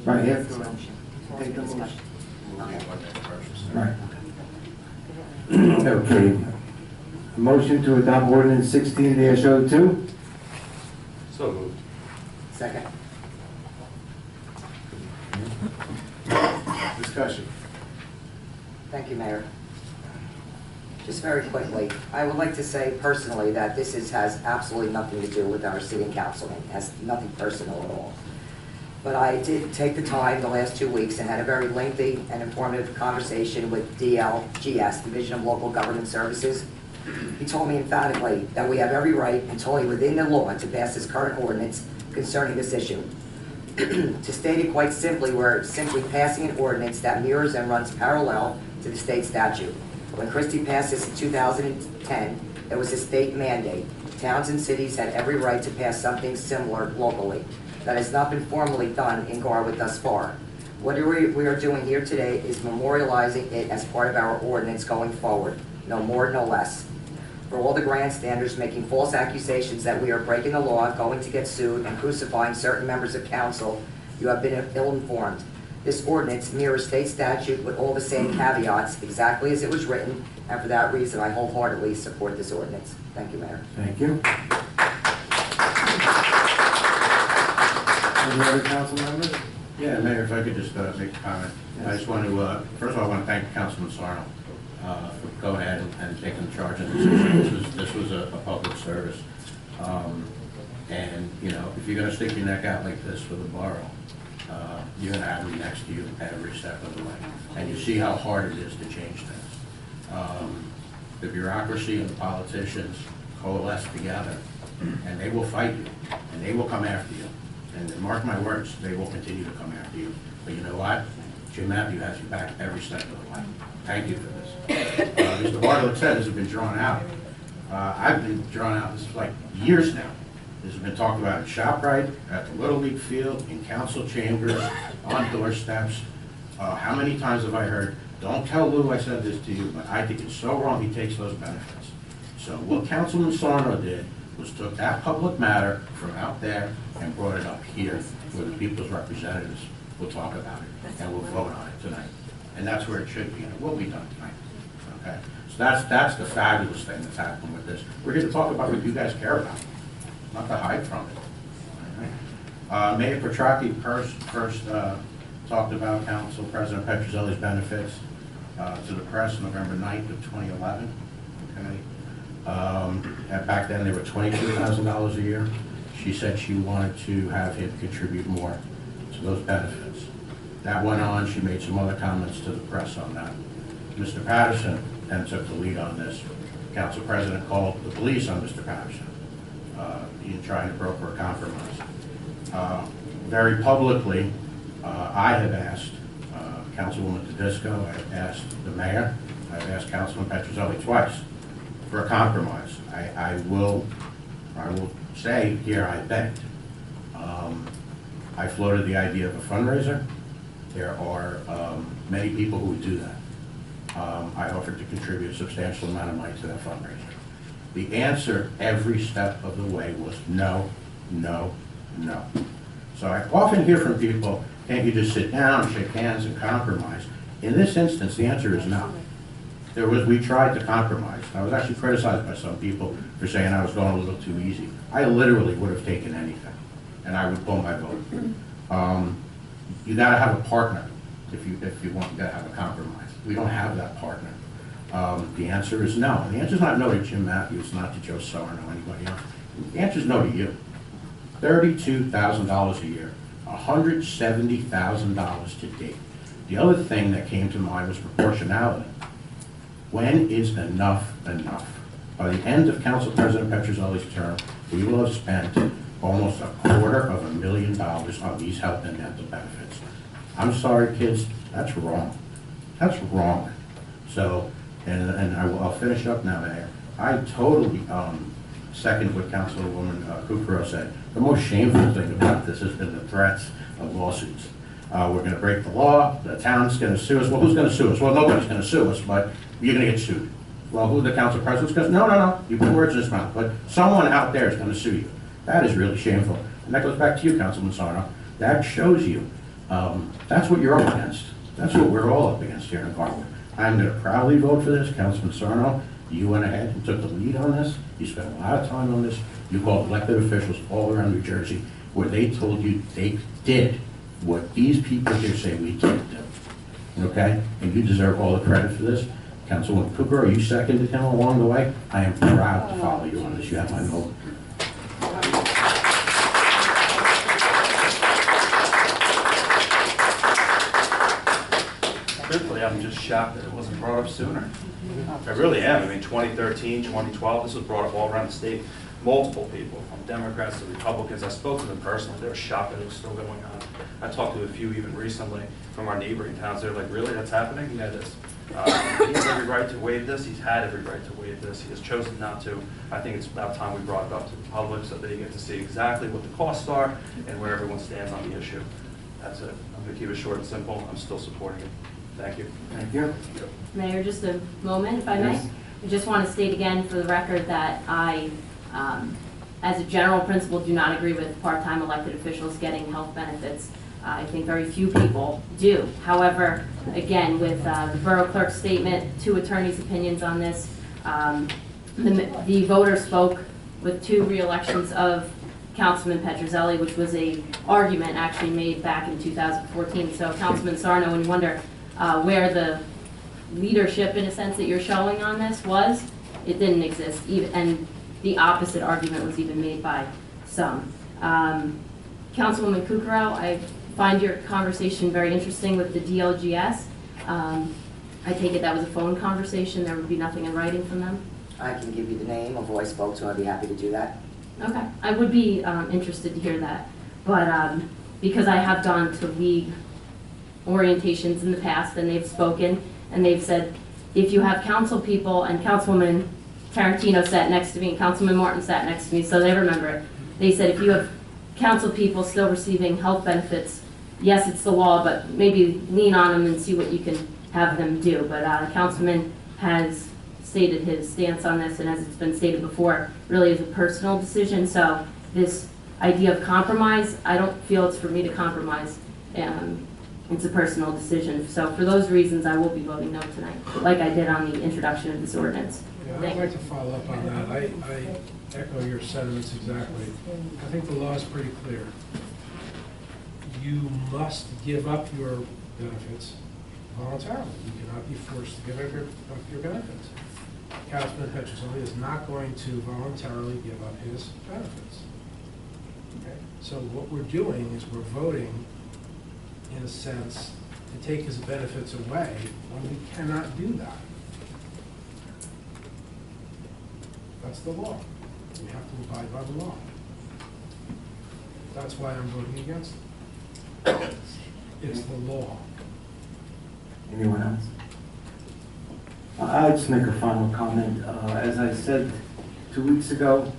Right, yeah. Take the motion. Right. Okay. Motion to adopt ordinance 16-02? So moved. Second. Discussion. Thank you, Mayor. Just very quickly, I would like to say personally that this has absolutely nothing to do with our sitting councilman. It has nothing personal at all. But I did take the time the last 2 weeks and had a very lengthy and informative conversation with DLGS, Division of Local Government Services. He told me emphatically that we have every right and totally within the law to pass this current ordinance concerning this issue. To state it quite simply, we're simply passing an ordinance that mirrors and runs parallel to the state statute. When Christie passed this in 2010, it was a state mandate. Towns and cities had every right to pass something similar locally. That has not been formally done in Garwood thus far. What we are doing here today is memorializing it as part of our ordinance going forward. No more, no less. for all the grandstanders making false accusations that we are breaking the law, going to get sued, and crucifying certain members of council. You have been ill-informed. This ordinance mirrors state statute with all the same caveats, exactly as it was written, and for that reason, I wholeheartedly support this ordinance. Thank you, Mayor. Thank you. Any other council members? Yeah, Mayor, if I could just make a comment. I just want to, first of all, I want to thank Councilman Sarno for going ahead and taking charge of this issue. This was a public service. And, you know, if you're going to stick your neck out like this for the borough, you're going to have me next to you every step of the way. And you see how hard it is to change things. The bureaucracy and the politicians coalesce together, and they will fight you, and they will come after you. And mark my words, they will continue to come after you. But you know what? Jim Matthew has you back every step of the way. Thank you for this. Mr. Bartlett said this has been drawn out. I've been drawn out this is like years now. This has been talked about at ShopRite, at the Little League field, in council chambers, on doorsteps. How many times have I heard, don't tell Lou I said this to you, but I think it's so wrong he takes those benefits. So what Councilman Sarno did was took that public matter from out there and brought it up here where the people's representatives will talk about it and will vote on it tonight. And that's where it should be, and it will be done tonight. Okay? So that's the fabulous thing that's happening with this. We're here to talk about what you guys care about, not to hide from it. All right? Mayor Petrocchi first talked about Council President Petrozelli's benefits to the press November 9th of 2011. Okay? Back then they were $22,000 a year. She said she wanted to have him contribute more to those benefits. That went on. She made some other comments to the press on that. Mr. Patterson then took the lead on this. Council President called the police on Mr. Patterson in trying to broker a compromise. Very publicly, I have asked Councilwoman Tedisco, I've asked the mayor, I've asked Councilman Petrozelli twice for a compromise. I will say here I begged. I floated the idea of a fundraiser. There are many people who would do that. I offered to contribute a substantial amount of money to that fundraiser. The answer every step of the way was no, no, no. So I often hear from people, can't you just sit down, shake hands, and compromise? In this instance, the answer is no. We tried to compromise. I was actually criticized by some people for saying I was going a little too easy. I literally would have taken anything, and I would pull my vote. You got to have a partner if you want to have a compromise. We don't have that partner. The answer is no. And the answer is not no to Jim Matthews, not to Joe Sarno, or anybody else. The answer is no to you. $32,000 a year, $170,000 to date. The other thing that came to mind was proportionality. When is enough enough? By the end of Council President Petrozelli's term, we will have spent almost $250,000 on these health and dental benefits. I'm sorry, kids, that's wrong. That's wrong. So, and I'll finish up now, Mayor. I totally second what Councilwoman Kukrow said. The most shameful thing about this has been the threats of lawsuits. We're going to break the law. The town's going to sue us. Well, who's going to sue us? Well, nobody's going to sue us, but you're going to get sued. Well, who the council president's going to? No. You put words in his mouth. But someone out there is going to sue you. That is really shameful. And that goes back to you, Councilman Sarno. That shows you that's what you're up against. That's what we're all up against here in Garwood. I'm going to proudly vote for this. Councilman Sarno, you went ahead and took the lead on this. You spent a lot of time on this. You called elected officials all around New Jersey where they told you they did what these people here say we can't do. Okay? And you deserve all the credit for this. Councilwoman Kukrow, you seconded him along the way. I am proud to follow you on this. You have my vote. Truthfully, I'm just shocked that it wasn't brought up sooner. I really am. I mean, 2013, 2012, this was brought up all around the state. Multiple people, from Democrats to Republicans. I spoke to them personally. They were shocked that it was still going on. I talked to a few even recently from our neighboring towns. They're like, really, that's happening? Yeah, it is. He has every right to waive this. He's had every right to waive this. He has chosen not to. I think it's about time we brought it up to the public so they get to see exactly what the costs are and where everyone stands on the issue. That's it. I'm going to keep it short and simple. I'm still supporting it. Thank you. Thank you. Mayor, just a moment, if I may. I just want to state again for the record that I, as a general principle, do not agree with part-time elected officials getting health benefits. I think very few people do. However, again, with the borough clerk's statement, 2 attorneys' opinions on this, the voters spoke with 2 re-elections of Councilman Petrozelli, which was a argument actually made back in 2014. So Councilman Sarno, when you wonder where the leadership, in a sense, that you're showing on this was, it didn't exist. And the opposite argument was even made by some. Councilwoman Kukrow, I find your conversation very interesting with the DLGS. I take it that was a phone conversation. There would be nothing in writing from them? I can give you the name of who I spoke to. I'd be happy to do that. Okay, I would be interested to hear that, but because I have gone to league orientations in the past, and they've spoken, and they've said, if you have council people, and Councilwoman Tarantino sat next to me, and Councilman Martin sat next to me, so they remember it. They said, if you have council people still receiving health benefits, yes, it's the law, but maybe lean on them and see what you can have them do. But Councilman has stated his stance on this, and as it's been stated before, really is a personal decision. So this idea of compromise, I don't feel it's for me to compromise. It's a personal decision. So for those reasons, I will be voting no tonight, like I did on the introduction of this ordinance. Yeah, I'd like to follow up on that. I echo your sentiments exactly. I think the law is pretty clear. You must give up your benefits voluntarily. You cannot be forced to give up your benefits. Councilman Petrozelli is not going to voluntarily give up his benefits. Okay? So what we're doing is we're voting, in a sense, to take his benefits away when we cannot do that. That's the law. We have to abide by the law. That's why I'm voting against it. It's the law. Anyone else? I'll just make a final comment. As I said 2 weeks ago,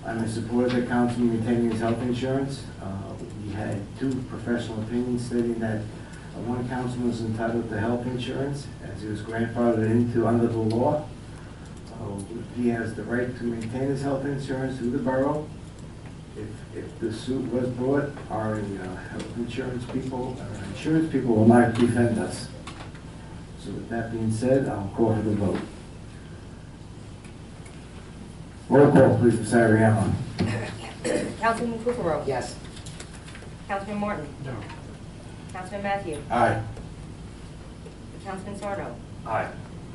I'm in support of the councilman retaining his health insurance. We had 2 professional opinions stating that one councilman was entitled to health insurance as he was grandfathered into under the law. He has the right to maintain his health insurance through the borough. If the suit was brought, our health insurance people will not defend us. So with that being said, I'll call for the vote. Roll call, please, Ms. Ariano. Councilman Kukrow. Yes. Councilman Martin. No. Councilman Matthew. Aye. Councilman Sarno. Aye.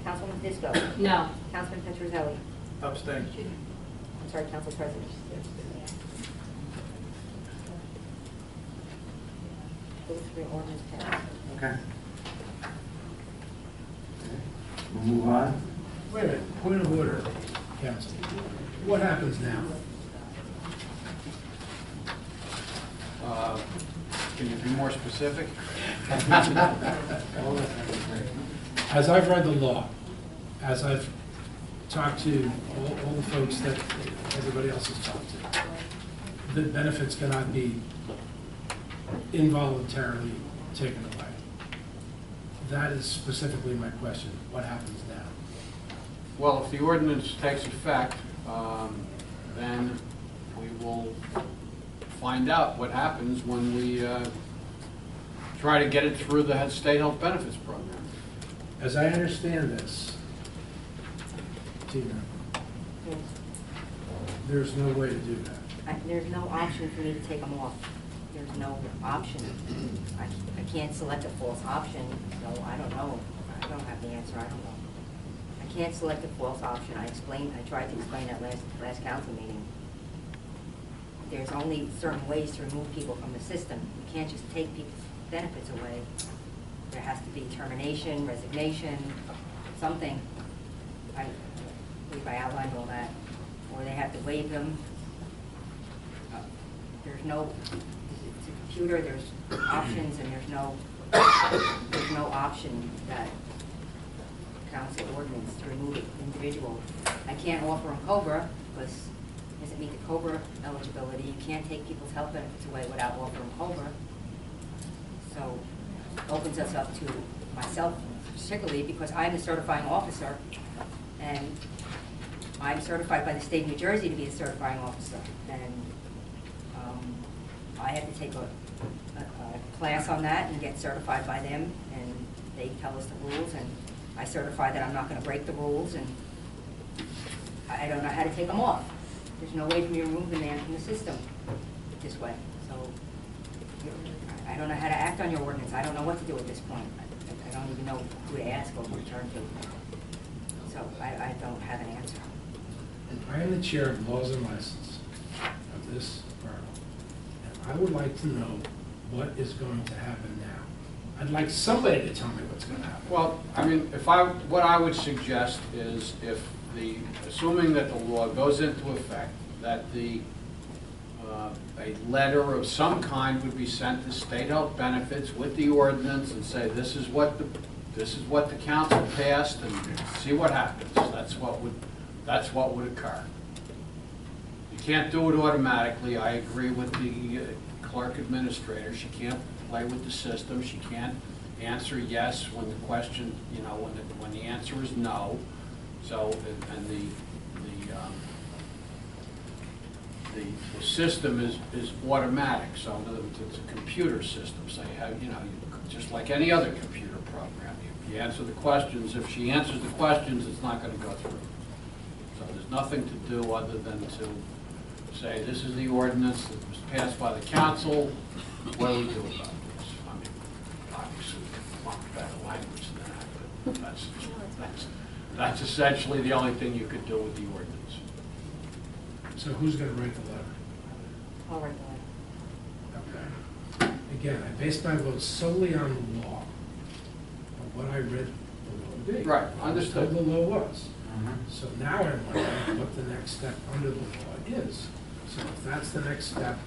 Councilman Disco. No. Councilman Petrozelli. Abstain. I'm sorry, Council President. Those 3 ordinance passed. Okay. We'll move on. Wait a minute, point of order, Council. What happens now? Can you be more specific? As I've read the law, as I've talked to all the folks that everybody else has talked to, the benefits cannot be involuntarily taken away. That is specifically my question. What happens now? Well, if the ordinance takes effect, then we will find out what happens when we try to get it through the state health benefits program. As I understand this, Tina, there's no way to do that. There's no option for me to take them off. There's no option. I can't select a false option, so I don't know. I don't have the answer. I don't know. I can't select a false option. I tried to explain that last council meeting. There's only certain ways to remove people from the system. You can't just take people's benefits away. There has to be termination, resignation, something. I believe I outlined all that. Or they have to waive them. There's no, it's a computer, there's options, and there's no option that council ordinance to remove an individual. I can't offer them COBRA because it doesn't meet the COBRA eligibility. You can't take people's health benefits away without offering COBRA. So it opens us up to myself particularly because I'm the certifying officer, And I'm certified by the state of New Jersey to be a certifying officer. And I had to take a class on that and get certified by them, and they tell us the rules, and I certify that I'm not going to break the rules, and I don't know how to take them off. There's no way for me to remove the man from the system this way. So I don't know how to act on your ordinance. I don't know what to do at this point. I don't even know who to ask or who to turn to. So I don't have an answer. I am the chair of Laws and License of this borough, and I would like to know what is going to happen now. I'd like somebody to tell me what's going to happen. Well, I mean, what I would suggest is assuming that the law goes into effect, that a letter of some kind would be sent to state health benefits with the ordinance and say, this is what the council passed, and see what happens. That's what would occur. You can't do it automatically. I agree with the clerk administrator. She can't play with the system. She can't answer yes when the question, when the answer is no. So, and the system is automatic. So in other words, it's a computer system. So you have, just like any other computer program, you answer the questions. If she answers the questions, it's not going to go through. So there's nothing to do other than to say, this is the ordinance that was passed by the council, what do we do about this? I mean, obviously, we want better language than that, but that's essentially the only thing you could do with the ordinance. So who's going to write the letter? I'll write the letter. Okay. Again, I based my vote solely on the law, of what I read the law to be. Right, understood. What the law was. So now I'm wondering what the next step under the law is. So if that's the next step.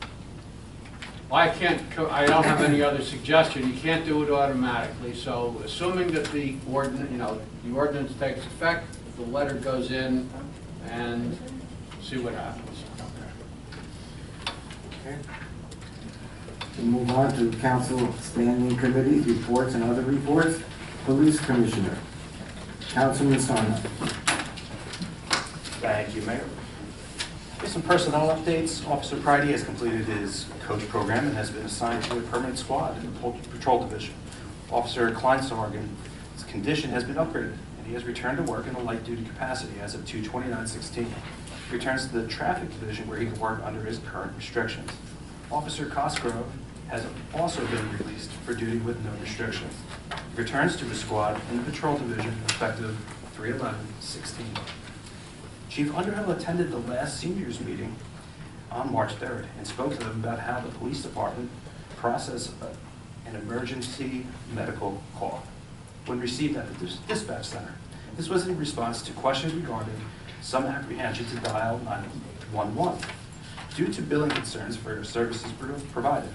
Well, I don't have any other suggestion. You can't do it automatically. So assuming that the ordinance takes effect, the letter goes in and see what happens. Okay. We'll move on to council standing committees, reports, and other reports. Police Commissioner, Councilman Sarno. Thank you, Mayor. Here's some personnel updates. Officer Pridey has completed his coach program and has been assigned to a permanent squad in the patrol division. Officer Kleinsargen's condition has been upgraded, and he has returned to work in a light-duty capacity as of 2/29/16. He returns to the traffic division where he can work under his current restrictions. Officer Cosgrove has also been released for duty with no restrictions. He returns to his squad in the patrol division effective 3/11/16. Chief Underhill attended the last seniors meeting on March 3rd and spoke to them about how the police department processes an emergency medical call when received at the dispatch center. This was in response to questions regarding some apprehension to dial 911 due to billing concerns for services provided.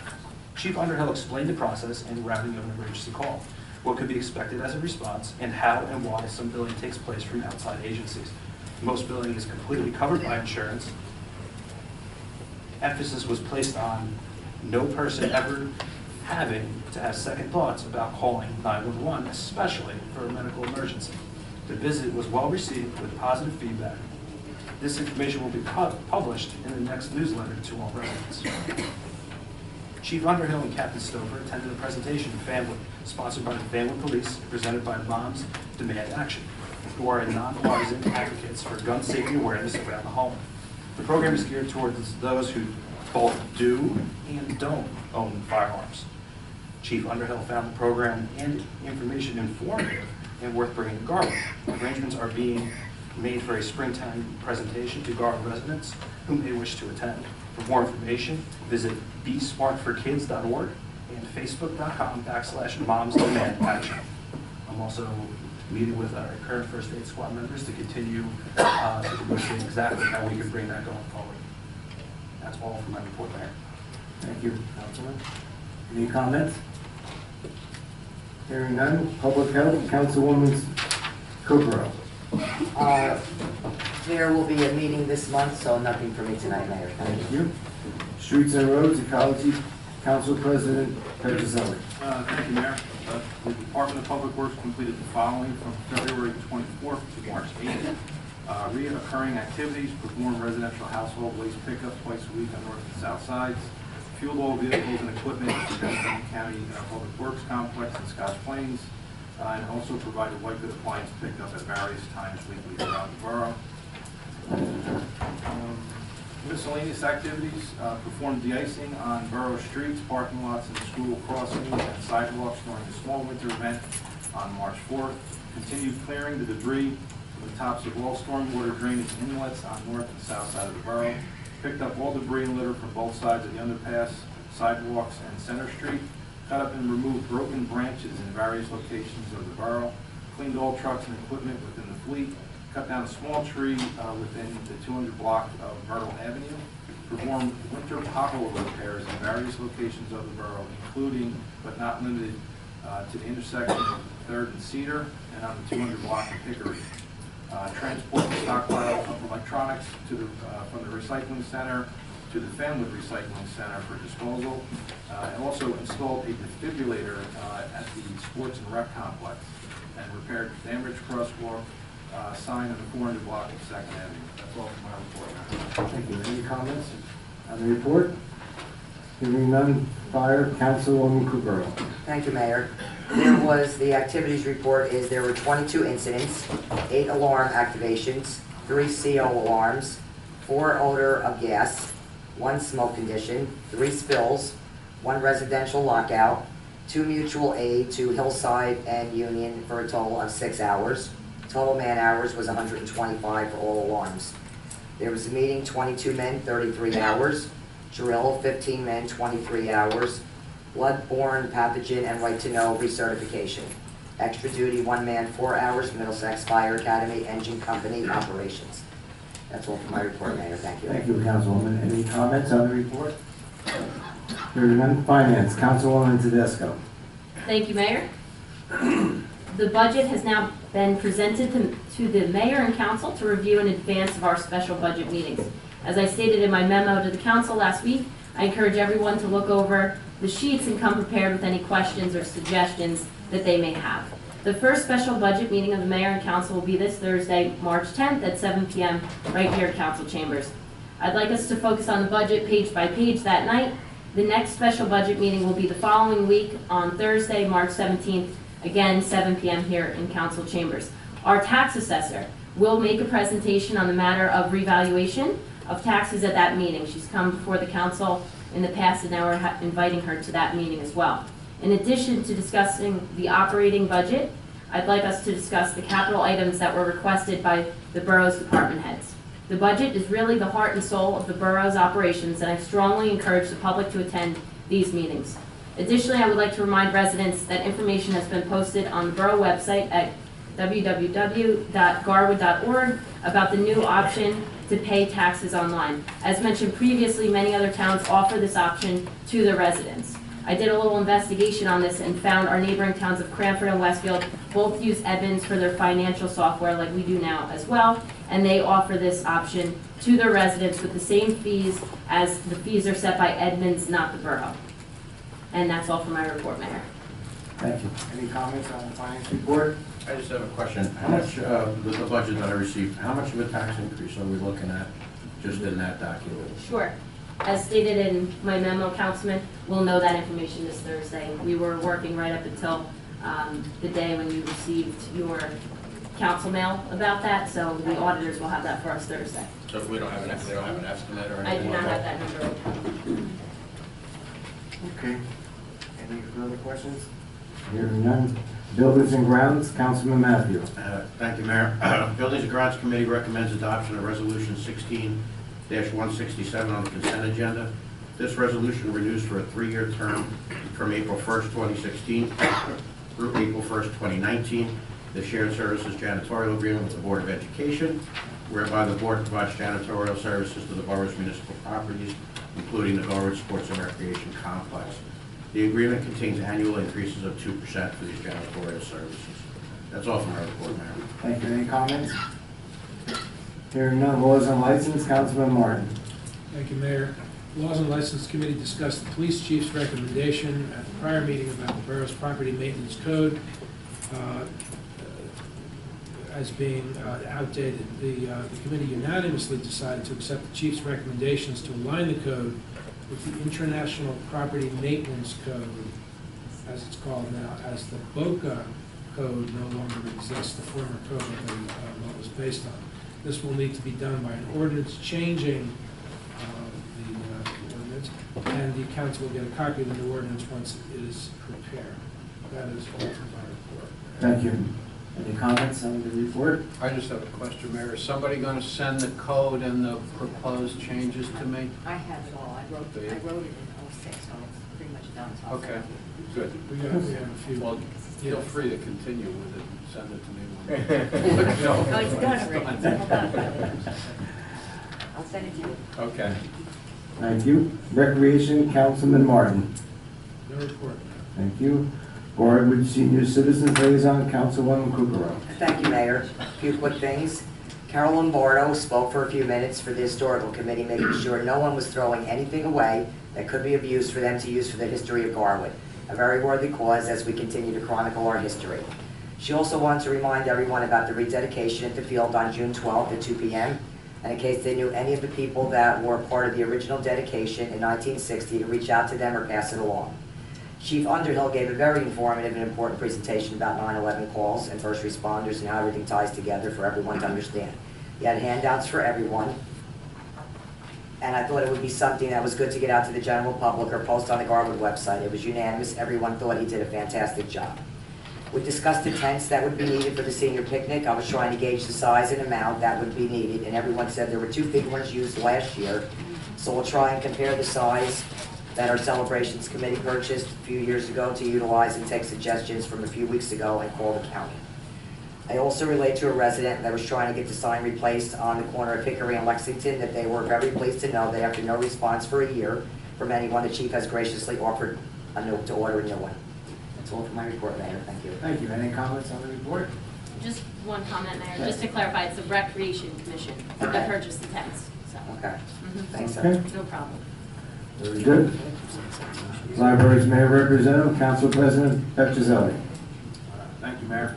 Chief Underhill explained the process and routing of an emergency call, what could be expected as a response, and how and why some billing takes place from outside agencies. Most billing is completely covered by insurance. Emphasis was placed on no person ever having to have second thoughts about calling 911, especially for a medical emergency. The visit was well received with positive feedback. This information will be published in the next newsletter to all residents. Chief Underhill and Captain Stover attended a presentation, Family, sponsored by the Family Police, presented by Moms Demand Action, who are nonpartisan advocates for gun safety awareness around the home. The program is geared towards those who both do and don't own firearms. Chief Underhill found the program and information informative and worth bringing to Garland. Arrangements are being made for a springtime presentation to Garland residents who may wish to attend. For more information, visit besmartforkids.org and facebook.com/momsdemandaction. I'm also meeting with our current first aid squad members to continue to negotiate exactly how we can bring that going forward. That's all for my report, Mayor. Thank you, Councilman. Any comments? Hearing none. Public Health, Councilwoman Kukrow. There will be a meeting this month, so nothing for me tonight, Mayor. Thank you. Streets and Roads, Ecology Council President Petrozelli. Thank you, Mayor. The Department of Public Works completed the following from February 24th to March 8th. Reoccurring activities: perform residential household waste pickup twice a week on north and south sides. Fuel all vehicles and equipment at the Benton County Public Works Complex in Scotch Plains. And also provided white good appliance pickup at various times weekly throughout the borough. Miscellaneous activities: performed de-icing on borough streets, parking lots, and school crossings and sidewalks during the small winter event on March 4th. Continued clearing the debris from the tops of all stormwater drainage inlets on north and south side of the borough. Picked up all debris and litter from both sides of the underpass, sidewalks, and Center Street. Cut up and removed broken branches in various locations of the borough. Cleaned all trucks and equipment within the fleet. Cut down a small tree within the 200 block of Myrtle Avenue. Performed winter pothole repairs in various locations of the borough, including but not limited to the intersection of 3rd and Cedar and on the 200 block of Hickory. Transport the stockpile of electronics to the, from the recycling center to the Family Recycling Center for disposal. And also installed a defibrillator at the Sports and Rec Complex and repaired damaged crosswalk sign on the 400 block of 2nd Avenue. That's all for my report. Thank you. Any comments on the report? Hearing none, fire, Councilwoman Kukrow. Thank you, Mayor. The activities report is there were 22 incidents, 8 alarm activations, 3 CO alarms, 4 odor of gas, 1 smoke condition, 3 spills, 1 residential lockout, 2 mutual aid to Hillside and Union for a total of 6 hours. Total man hours was 125 for all alarms. There was a meeting, 22 men, 33 hours. Drill, 15 men, 23 hours. Bloodborne pathogen and right to know recertification. Extra duty, 1 man, 4 hours. Middlesex Fire Academy Engine Company operations. That's all for my report, Mayor. Thank you. Thank you, Councilwoman. Any comments on the report? Hearing none, finance, Councilwoman Tedesco. Thank you, Mayor. The budget has now been presented to the mayor and council to review in advance of our special budget meetings. As I stated in my memo to the council last week, I encourage everyone to look over the sheets and come prepared with any questions or suggestions that they may have. The first special budget meeting of the mayor and council will be this Thursday, March 10th at 7 p.m. right here at council chambers. I'd like us to focus on the budget page by page that night. The next special budget meeting will be the following week on Thursday, March 17th, again 7 p.m. here in council chambers. Our tax assessor will make a presentation on the matter of revaluation of taxes at that meeting. She's come before the council in the past, and now we're inviting her to that meeting as well. In addition to discussing the operating budget, I'd like us to discuss the capital items that were requested by the borough's department heads. The budget is really the heart and soul of the borough's operations, and I strongly encourage the public to attend these meetings. Additionally, I would like to remind residents that information has been posted on the borough website at www.garwood.org about the new option to pay taxes online. As mentioned previously, many other towns offer this option to their residents. I did a little investigation on this and found our neighboring towns of Cranford and Westfield both use Edmunds for their financial software like we do now as well, and they offer this option to their residents with the same fees as the fees are set by Edmunds, not the borough. And that's all for my report, Mayor. Thank you. Any comments on the finance report? I just have a question. How much, with the budget that I received, how much of a tax increase are we looking at just in that document? Sure. As stated in my memo, Councilman, we'll know that information this Thursday. We were working right up until the day when you received your council mail about that, so the auditors will have that for us Thursday. So we don't have an estimate or anything? I do not like have that number. Okay. Any further questions? Hearing none. Buildings and Grounds, Councilman Matthew. Thank you, Mayor. Buildings and Grounds Committee recommends adoption of Resolution 16-167 on the consent agenda. This resolution renews for a 3-year term from April 1st, 2016 through April 1st, 2019, the shared services janitorial agreement with the Board of Education, whereby the board provides janitorial services to the borough's municipal properties, including the Garwood Sports and Recreation Complex. The agreement contains annual increases of 2% for these janitorial services. That's all from our report, Mayor. Thank you. Any comments? Hearing none. Laws and License, Councilman Martin. Thank you, Mayor. Laws and License Committee discussed the police chief's recommendation at the prior meeting about the borough's property maintenance code as being outdated. The committee unanimously decided to accept the chief's recommendations to align the code with the International Property Maintenance Code, as it's called now, as the BOCA code no longer exists, the former code that the law was based on. This will need to be done by an ordinance changing the ordinance, and the council will get a copy of the new ordinance once it is prepared. That is all from my report. Thank you. Any comments on the report? I just have a question, Mayor. Is somebody going to send the code and the proposed changes to me? I have it all. I wrote it in '06, so it's pretty much done. So I'll Okay, send it. good. We have a few. Well, feel free to continue with it and send it to me. Oh, it's done already. Hold on. I'll send it to you. Okay. Thank you. Recreation, Councilman Martin. No report. Thank you. Garwood Senior Citizens Liaison, Councilwoman Kukrow. Thank you, Mayor. A few quick things. Carol Lombardo spoke for a few minutes for the Historical Committee, making sure no one was throwing anything away that could be of use for them to use for the history of Garwood. A very worthy cause as we continue to chronicle our history. She also wanted to remind everyone about the rededication at the field on June 12th at 2 p.m. And in case they knew any of the people that were part of the original dedication in 1960, to reach out to them or pass it along. Chief Underhill gave a very informative and important presentation about 9/11 calls and first responders and how everything ties together for everyone to understand. He had handouts for everyone, and I thought it would be something that was good to get out to the general public or post on the Garwood website. It was unanimous. Everyone thought he did a fantastic job. We discussed the tents that would be needed for the senior picnic. I was trying to gauge the size and amount that would be needed, and everyone said there were 2 big ones used last year. So we'll try and compare the size that our celebrations committee purchased a few years ago to utilize and take suggestions from a few weeks ago and call the county. I also relate to a resident that was trying to get the sign replaced on the corner of Hickory and Lexington, that they were very pleased to know that after no response for a year from anyone, the chief has graciously offered to order a new one. That's all for my report, Mayor. Thank you. Thank you. Any comments on the report? Just one comment, Mayor, just to clarify, it's the Recreation Commission that purchased the tents, so. Okay. Thanks, sir. Okay. No problem. Very good. Library's Mayor Representative, Council President Petrozelli. Thank you, Mayor.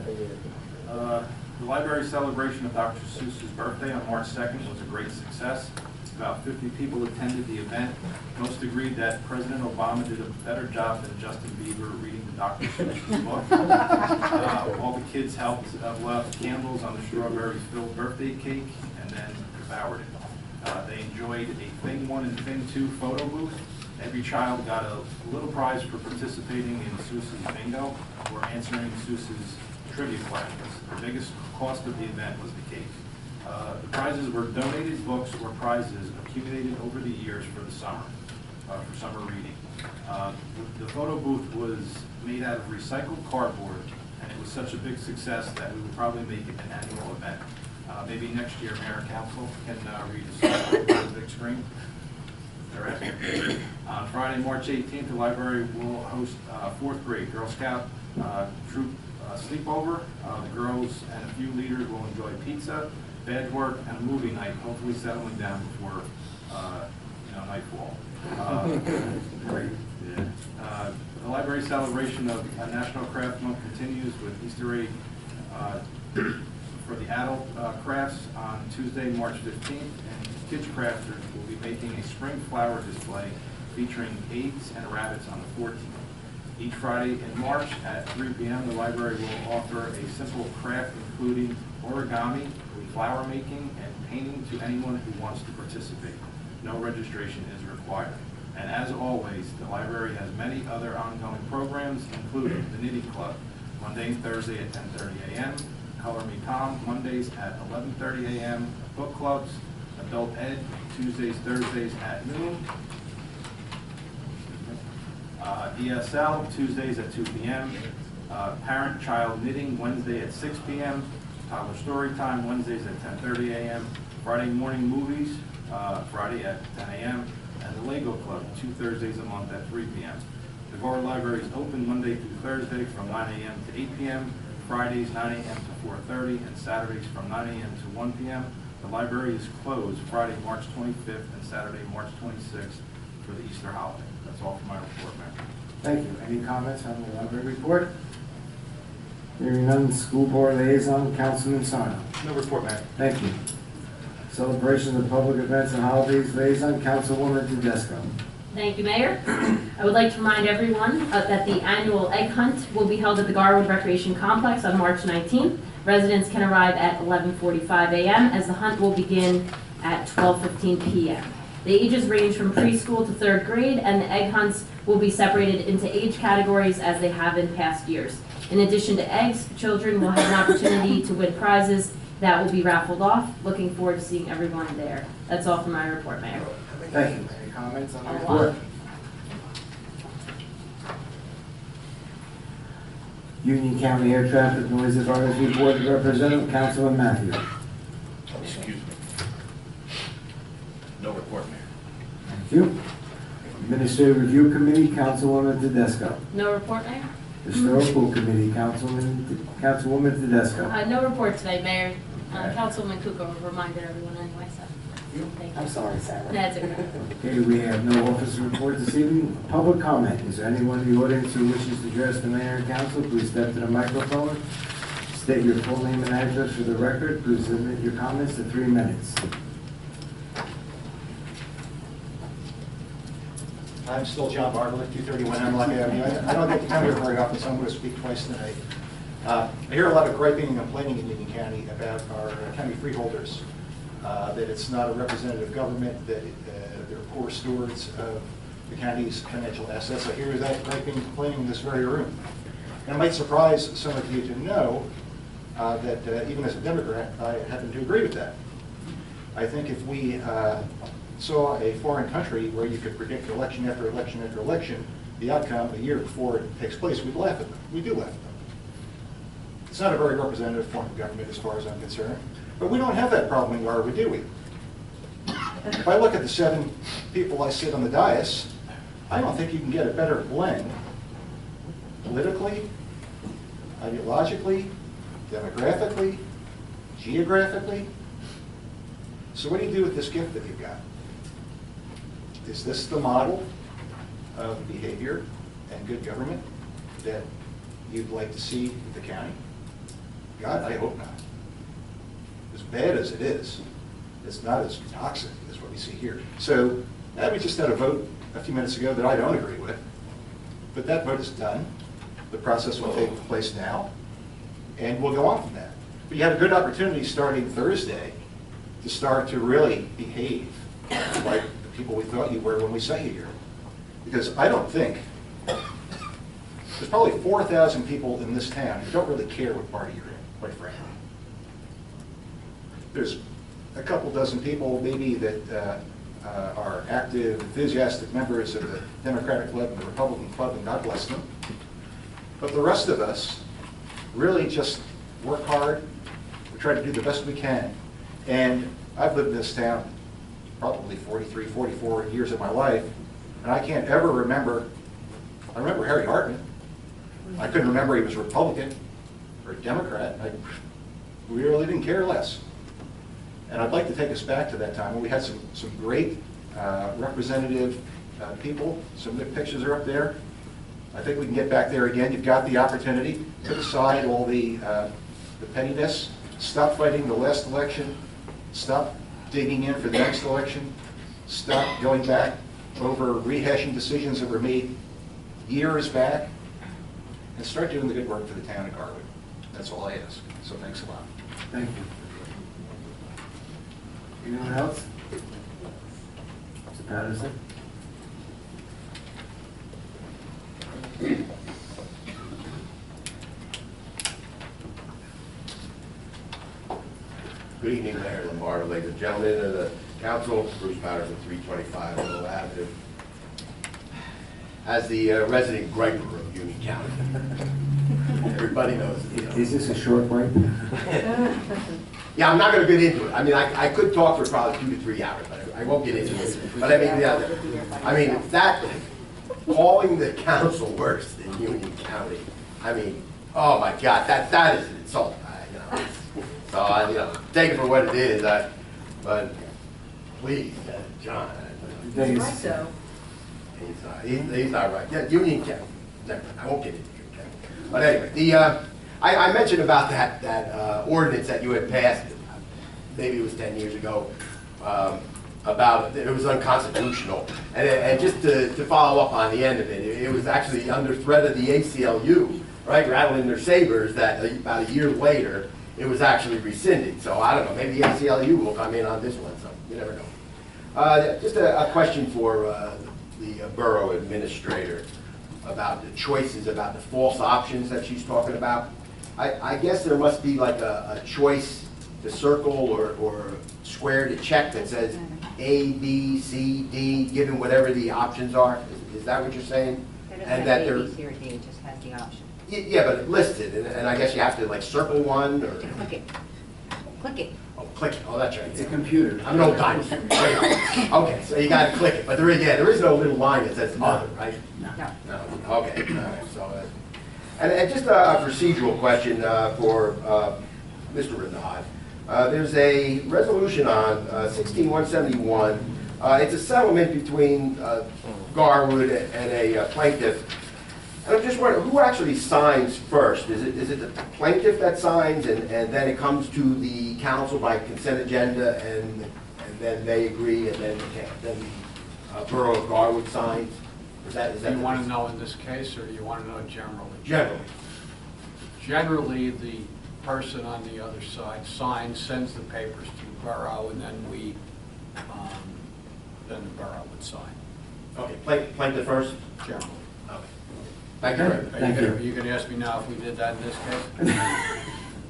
The library celebration of Dr. Seuss's birthday on March 2nd was a great success. About 50 people attended the event. Most agreed that President Obama did a better job than Justin Bieber reading the Dr. Seuss's book. All the kids helped left candles on the strawberry-filled birthday cake and then devoured it. They enjoyed a Thing 1 and Thing 2 photo booth. Every child got a little prize for participating in Seuss's bingo or answering Seuss's trivia questions. The biggest cost of the event was the cake. The prizes were donated books or prizes accumulated over the years for the summer, for summer reading. The photo booth was made out of recycled cardboard, and it was such a big success that we would probably make it an annual event. Maybe next year, Mayor and Council can read a big screen. On Friday, March 18th, the library will host 4th grade Girl Scout troop sleepover. The girls and a few leaders will enjoy pizza, badge work, and a movie night, hopefully settling down before nightfall. Great. Yeah. The library celebration of National Craft Month continues with Easter egg for the adult crafts on Tuesday, March 15th, and kids crafters will be making a spring flower display featuring eggs and rabbits on the 14th. Each Friday in March at 3 p.m., the library will offer a simple craft including origami, flower making, and painting to anyone who wants to participate. No registration is required. And as always, the library has many other ongoing programs, including the Knitting Club, Monday and Thursday at 10:30 a.m., Color Me Calm, Mondays at 11:30 a.m., book clubs, Adult Ed, Tuesdays, Thursdays at noon, ESL, Tuesdays at 2 p.m., Parent-Child Knitting, Wednesday at 6 p.m., Toddler Story Time, Wednesdays at 10:30 a.m., Friday morning movies, Friday at 10 a.m., and the Lego Club, 2 Thursdays a month at 3 p.m. The Garwood Library is open Monday through Thursday from 9 a.m. to 8 p.m., Fridays 9 a.m. to 4:30, and Saturdays from 9 a.m. to 1 p.m. The library is closed Friday, March 25th and Saturday, March 26th for the Easter holiday. That's all for my report, Mayor. Thank you. Any comments on the library report? Hearing none, school board liaison, Councilman Sarno. No report, Mayor. Thank you. Celebration of public events and holidays liaison, Councilwoman Tedesco. Thank you, Mayor. I would like to remind everyone that the annual egg hunt will be held at the Garwood Recreation Complex on March 19th. Residents can arrive at 11:45 a.m. as the hunt will begin at 12:15 p.m. The ages range from preschool to 3rd grade, and the egg hunts will be separated into age categories as they have in past years. In addition to eggs, children will have an opportunity to win prizes that will be raffled off. Looking forward to seeing everyone there. That's all for my report, Mayor. Thank you. Any comments on the report? Union County Air Traffic Noise Advisory Board Representative, Councilman Matthews. Excuse me. No report, Mayor. Thank you. Administrative Review Committee, Councilwoman Tedesco. No report, Mayor? Historical Committee, Councilwoman Tedesco. No report today, Mayor. Councilwoman Kuko reminded everyone anyway, so. Thank you. I'm sorry, Sarah. That's okay. Okay, we have no officer report this evening. Public comment. Is there anyone in the audience who wishes to address the mayor and council? Please step to the microphone. State your full name and address for the record. Please submit your comments to 3 minutes. I'm still John Bartlett, 231 Hemlock Avenue. I don't get to come here very often, so I'm going to speak twice tonight. I hear a lot of griping and complaining in Union County about our county freeholders, that it's not a representative government, that they're poor stewards of the county's financial assets. I hear that griping and complaining in this very room. And it might surprise some of you to know that even as a Democrat, I happen to agree with that. I think if we saw a foreign country where you could predict election after election after election, the outcome a year before it takes place, we'd laugh at them. We do laugh at them. It's not a very representative form of government as far as I'm concerned. But we don't have that problem in Garwood, do we? If I look at the 7 people I sit on the dais, I don't think you can get a better blend politically, ideologically, demographically, geographically. So what do you do with this gift that you've got? Is this the model of behavior and good government that you'd like to see in the county? God, I hope not. As bad as it is, it's not as toxic as what we see here. So we just had a vote a few minutes ago that I don't agree with, but that vote is done. The process will take place now, and we'll go on from that. But you had a good opportunity starting Thursday to start to really behave like the people we thought you were when we sent you here. Because I don't think, there's probably 4,000 people in this town who don't really care what party you're in, quite frankly. There's a couple dozen people maybe that are active, enthusiastic members of the Democratic Club and the Republican Club, and God bless them. But the rest of us really just work hard. We try to do the best we can. And I've lived in this town probably 43, 44 years of my life, and I can't ever remember, I remember Harry Hartman. I couldn't remember he was Republican or Democrat. I really didn't care less. And I'd like to take us back to that time when we had some great representative people. Some good pictures are up there. I think we can get back there again. You've got the opportunity. Put aside all the pettiness. Stop fighting the last election. Stop digging in for the next election. Stop going back over rehashing decisions that were made years back. And start doing the good work for the town of Garwood. That's all I ask. So thanks a lot. Thank you. Anyone else? Mr. Patterson? Good evening, Mayor Lombardo, ladies and gentlemen of the council. Bruce Patterson, 325 Willow Avenue. As the resident griper of Union County, everybody knows it. Is this a short break? Yeah, I'm not going to get into it. I mean, I could talk for probably 2 to 3 hours, but I won't get into it. But I mean, that calling the council worse than Union County. I mean, oh my God, that is an insult. So take it for what it is. But please, John. Right, though. He's not right. Yeah, Union County. Never mind, I won't get into Union County. But anyway, I mentioned about that ordinance that you had passed, maybe it was 10 years ago, about it was unconstitutional. And just to follow up on the end of it, it was actually under threat of the ACLU, right, rattling their sabers, that about a year later, it was actually rescinded. So I don't know, maybe the ACLU will come in on this one, so you never know. Just a question for the borough administrator about the choices, about the false options that she's talking about. I guess there must be like a choice to circle or square to check that says A, B, C, D, given whatever the options are. Is that what you're saying? It doesn't And have that A, they're, B, C, or D, it just has the option. yeah, but it's listed, and I guess you have to like circle one or. Click it. Click it. Oh, click it. Oh, that's right. It's a computer. I'm an old guy. Okay, so you got to click it, but there is no little line that says other, right? No. No. Okay. All right. So, and just a procedural question for Mr. Renard. There's a resolution on 16171. It's a settlement between Garwood and a plaintiff. And I'm just wondering, who actually signs first? Is it the plaintiff that signs, and then it comes to the council by consent agenda, and then they agree, and then the Borough of Garwood signs? Is that Do you want to know in this case, or do you want to know generally? Generally. Generally, the person on the other side signs, sends the papers to Borough, and then then the Borough would sign. Okay, plaintiff first? Generally. Okay. Thank you. Thank you. Are you going to ask me now if we did that in this case?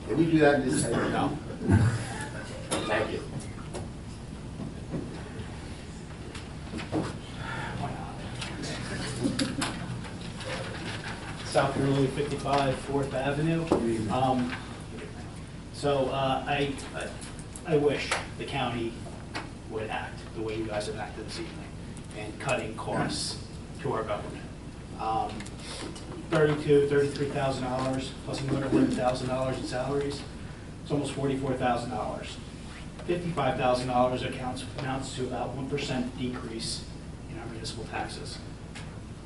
Did we do that in this case? No. Thank you. South Carolina 55 4th Avenue. I wish the county would act the way you guys have acted this evening and cutting costs to our government. $33,000 plus another $100,000 in salaries. It's almost $44,000. $55,000 amounts to about 1% decrease in our municipal taxes.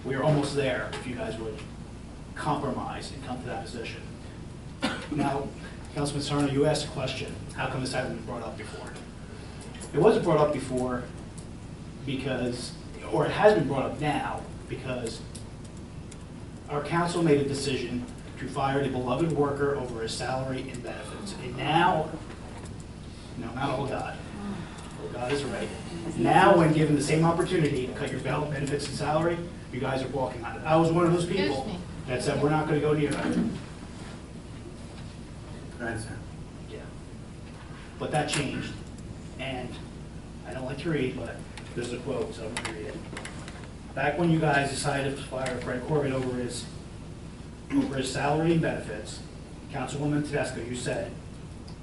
We are almost there if you guys would compromise and come to that position. Now, Councilman Sarno, you asked a question, how come this hasn't been brought up before? It wasn't brought up before because, or it has been brought up now, because our council made a decision to fire the beloved worker over his salary and benefits. And now, no, not all God. Oh, God is right. Now, when given the same opportunity to cut your benefits and salary, you guys are walking on it. I was one of those people that said, we're not going to go near that. Right, sir. Yeah. But that changed. And I don't like to read, but there's a quote, so I'm going to read it. Back when you guys decided to fire Fred Corbett over his salary and benefits, Councilwoman Tedesco, you said,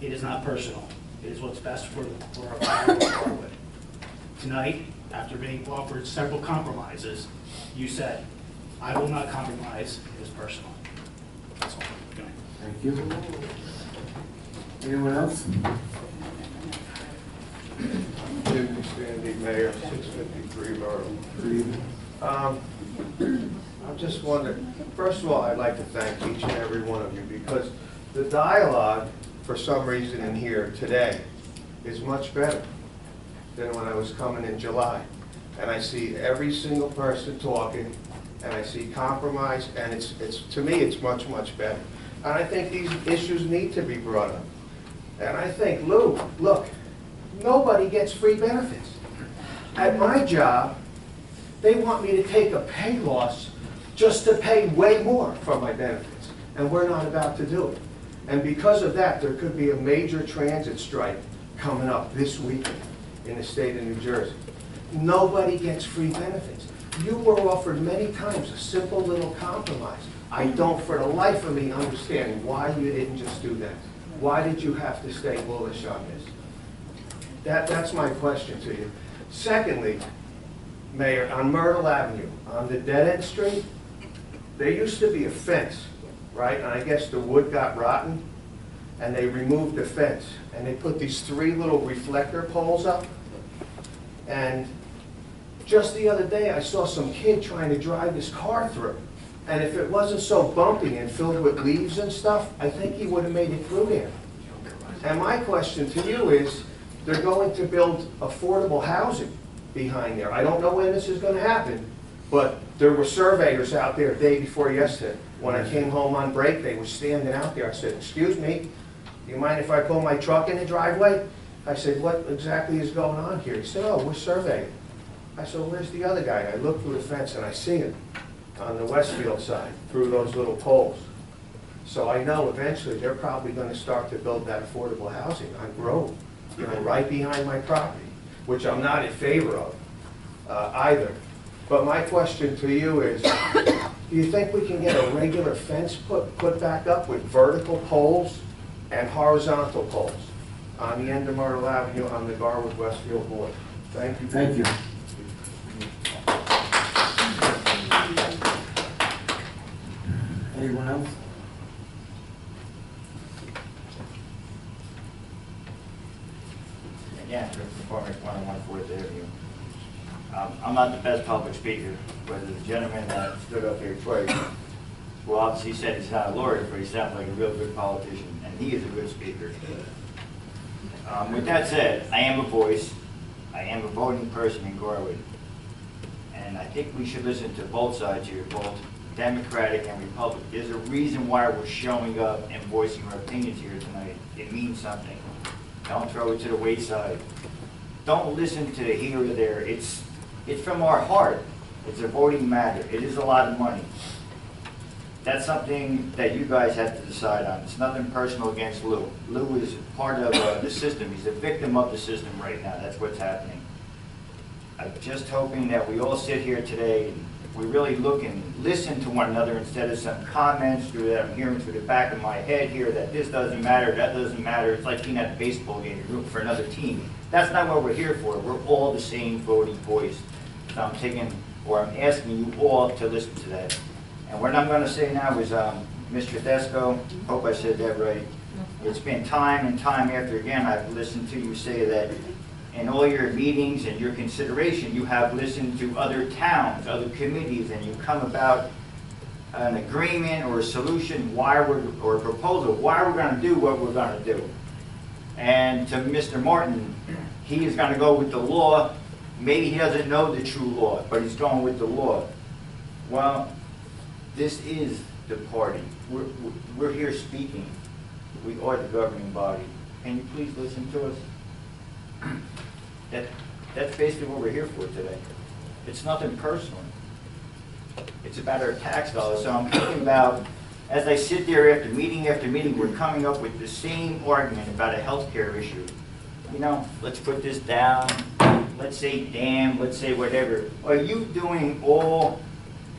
it is not personal. It is what's best for our fire of Garwood. Tonight, after being offered several compromises, you said, I will not compromise. It is personal. That's all. Good night. Thank you. Anyone else? Jim Standing, Mayor, 653 Laurel. I just wanted, first of all, I'd like to thank each and every one of you, because the dialogue, for some reason in here today, is much better than when I was coming in July. And I see every single person talking, and I see compromise, and it's to me, it's much, much better. And I think these issues need to be brought up. And I think, Lou, look, nobody gets free benefits. At my job, they want me to take a pay loss just to pay way more for my benefits, and we're not about to do it. And because of that, there could be a major transit strike coming up this weekend in the state of New Jersey. Nobody gets free benefits. You were offered many times a simple little compromise. I don't for the life of me understand why you didn't just do that. Why did you have to stay bullish on this? That's my question to you. Secondly, Mayor, on Myrtle Avenue, on the dead-end street, there used to be a fence, right? And I guess the wood got rotten, and they removed the fence, and they put these 3 little reflector poles up. And Just the other day, I saw some kid trying to drive his car through. And if it wasn't so bumpy and filled with leaves and stuff, I think he would have made it through there. And my question to you is, they're going to build affordable housing behind there. I don't know when this is gonna happen, but there were surveyors out there the day before yesterday. When I came home on break, they were standing out there. I said, excuse me, do you mind if I pull my truck in the driveway? I said, what exactly is going on here? He said, oh, we're surveying. I said, well, where's the other guy? And I look through the fence and I see him on the Westfield side, through those little poles. So I know eventually they're probably gonna start to build that affordable housing on Grove, right behind my property, which I'm not in favor of either. But my question to you is, do you think we can get a regular fence put back up with vertical poles and horizontal poles on the end of Myrtle Avenue on the Garwood Westfield border? Thank you. Thank you. Anyone else? Again, Rick McCormick, 101 Fourth Avenue. I'm not the best public speaker, but the gentleman that stood up here twice, well, obviously he said he's not a lawyer, but he sounds like a real good politician, and he is a good speaker. With that said, I am a voice. I am a voting person in Garwood. And I think we should listen to both sides here, both Democratic and Republican. There's a reason why we're showing up and voicing our opinions here tonight. It means something. Don't throw it to the wayside. Don't listen to the here or there. It's from our heart. It's a voting matter. It is a lot of money. That's something that you guys have to decide on. It's nothing personal against Lou. Lou is part of the system. He's a victim of the system right now. That's what's happening. I'm just hoping that we all sit here today and we really look and listen to one another instead of some comments that I'm hearing through the back of my head here that this doesn't matter, that doesn't matter. It's like being at a baseball game, you're rooting for another team. That's not what we're here for. We're all the same voting voice. So I'm asking you all to listen to that. And what I'm going to say now is, Mr. Desko, hope I said that right. It's been time and time after again I've listened to you say that in all your meetings and your consideration, you have listened to other towns, other committees, and you come about an agreement or a solution or a proposal why we're going to do what we're going to do. And to Mr. Martin, he is going to go with the law. Maybe he doesn't know the true law, but he's going with the law. Well, this is the party. We're here speaking. We are the governing body. Can you please listen to us? That's basically what we're here for today. It's nothing personal. It's about our tax dollars. So I'm thinking about, as I sit there after meeting, we're coming up with the same argument about a health care issue. Let's put this down. Let's say damn, let's say whatever. Are you doing all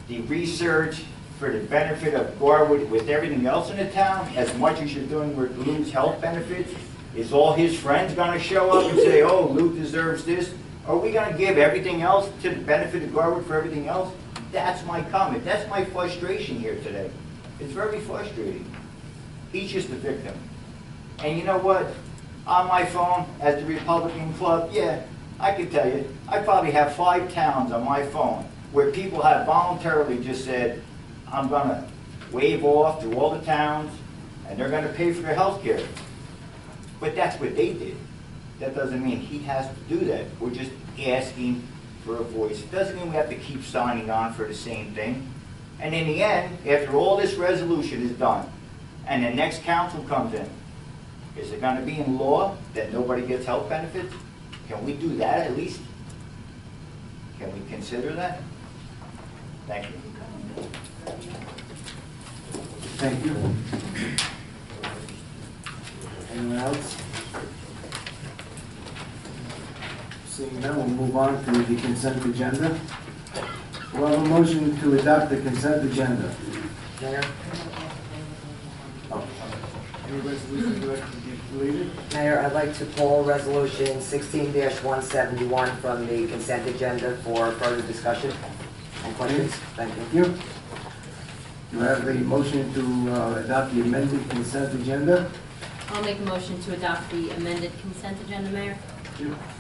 the research for the benefit of Garwood with everything else in the town as much as you're doing with Lou's health benefits? Is all his friends going to show up and say, oh, Lou deserves this? Are we going to give everything else to the benefit of Garwood for everything else? That's my comment. That's my frustration here today. It's very frustrating. He's just a victim. And you know what? On my phone, at the Republican Club, yeah, I can tell you, I probably have 5 towns on my phone where people have voluntarily just said, I'm going to waive off to all the towns, and they're going to pay for their health care. But that's what they did. That doesn't mean he has to do that. We're just asking for a voice. It doesn't mean we have to keep signing on for the same thing. And in the end, after all this resolution is done, and the next council comes in, is it going to be in law that nobody gets health benefits? Can we do that at least? Can we consider that? Thank you. Thank you. Anyone else? Seeing none, we'll move on to the consent agenda. We'll have a motion to adopt the consent agenda. Mayor? Any resolutions you'd like to be deleted? Mayor, I'd like to pull Resolution 16-171 from the consent agenda for further discussion and questions. Thank you. Thank you. You have the motion to adopt the amended consent agenda. I'll make a motion to adopt the amended consent agenda, Mayor.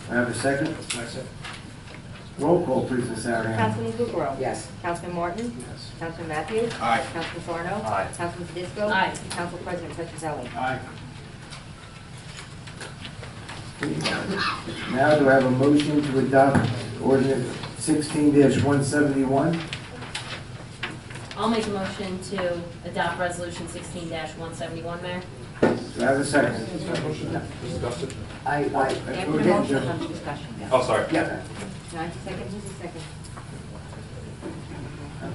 I have a second. Second. Roll call, please, Ms. Arian. Councilman Kukrow. Yes. Councilman Martin. Yes. Councilman Matthews. Aye. Councilman Sarno. Aye. Councilman Disco. Aye. Council President Petrozelli. Aye. Now, do I have a motion to adopt ordinance 16-171? I'll make a motion to adopt resolution 16-171, Mayor. Do I have a second? Discuss it. After the motion comes discussion. Oh, sorry. Yeah. 90 seconds, who's the second?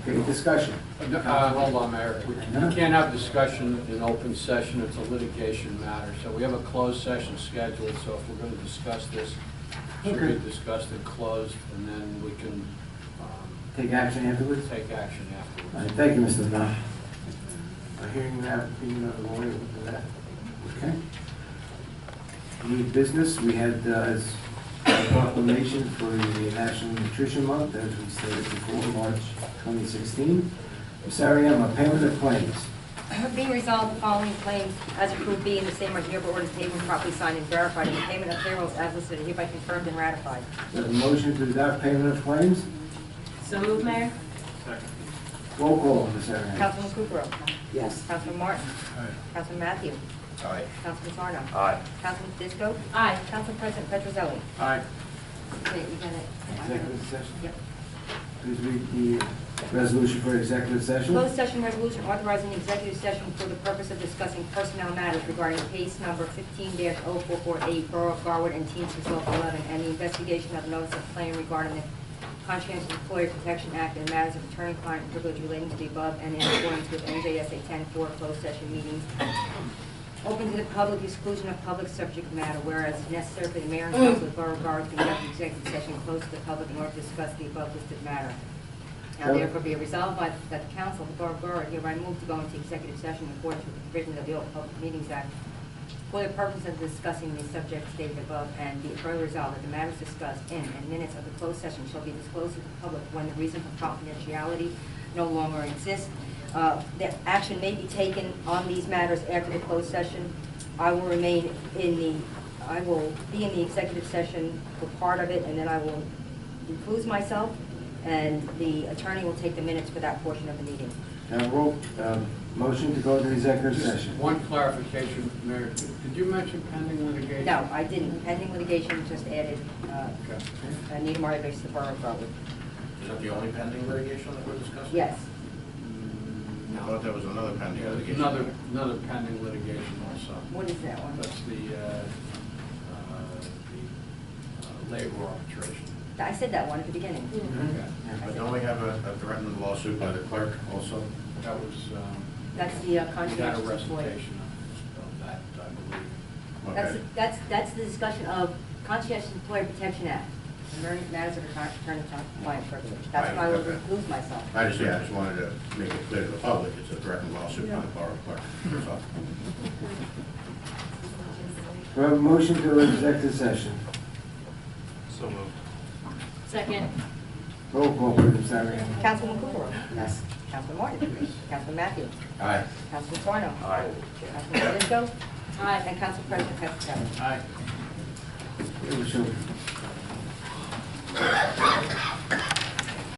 Okay, discussion. Hold on, Mayor. We can't have discussion in open session, it's a litigation matter. So we have a closed session scheduled, so if we're going to discuss this, it should be discussed and closed, and then we can Take action afterwards? take action afterwards. All right, thank you, Mr. Knopf. Hearing that, being a lawyer with that. Okay. New business, we had a proclamation for the National Nutrition Month, as we stated before, March 2016. Ms. Ariema, payment of claims. Being resolved, the following claims as approved be in the same or hereby ordered payment properly signed and verified, and the payment of payrolls as listed are hereby confirmed and ratified. We have a motion to adopt payment of claims. So moved, Mayor. Roll call, Ms. Ariema. Councilman Kukrow. Yes. Councilman Martin. Aye. Councilman Matthews. Aye. Councilman Sarno. Aye. Councilman Disco. Aye. Council President Petrozelli. Aye. Okay, you got it. Executive session. Yep. Please read the resolution for executive session. Closed session resolution authorizing executive session for the purpose of discussing personnel matters regarding case number 15-0448, Borough of Garwood and Teams Result 11, and the investigation of notice of claim regarding the Conscientious Employee Protection Act and matters of attorney-client privilege relating to the above and in accordance with NJSA 10-4 closed session meetings. Open to the public, exclusion of public subject matter, whereas necessary for the mayor and council of the Borough of Garwood to conduct executive session closed to the public in order to discuss the above listed matter. Now therefore be it resolved by the council of the Borough of Garwood hereby move to go into executive session in accordance with the provisions of the Open Public Meetings Act for the purpose of discussing the subject stated above, and be it further resolved that the matters discussed in and minutes of the closed session shall be disclosed to the public when the reason for confidentiality no longer exists. That action may be taken on these matters after the closed session. I will be in the executive session for part of it, and then I will recluse myself, and the attorney will take the minutes for that portion of the meeting. Now, motion to go into executive Just session. one clarification, Mayor. Did you mention pending litigation? No, I didn't. Pending litigation just added, Anita Murray versus the Borough of Garwood. Is that the only pending litigation that we're discussing? Yes. I thought there was another pending litigation. Another pending litigation also. What is that one? That's the labor arbitration. I said that one at the beginning. But don't we have a threatened lawsuit by the clerk also? That was, That's the we got a conscientious employee. recitation of that, I believe. That's the discussion of Conscientious Employee Protection Act, matters of attorney-client privilege. That's when I will recluse myself. I just wanted to make it clear to the public, it's a threatened lawsuit by the borough clerk. That's all. We have a motion to executive session. So moved. Second. Roll call, please, Ms. Ariema. Councilman Kukrow. Yes. Councilman Martin. Councilman Matthews. Aye. Councilman Sarno. Aye. Councilman Disco. Aye. And Council President Petrozelli. Aye. It was shown.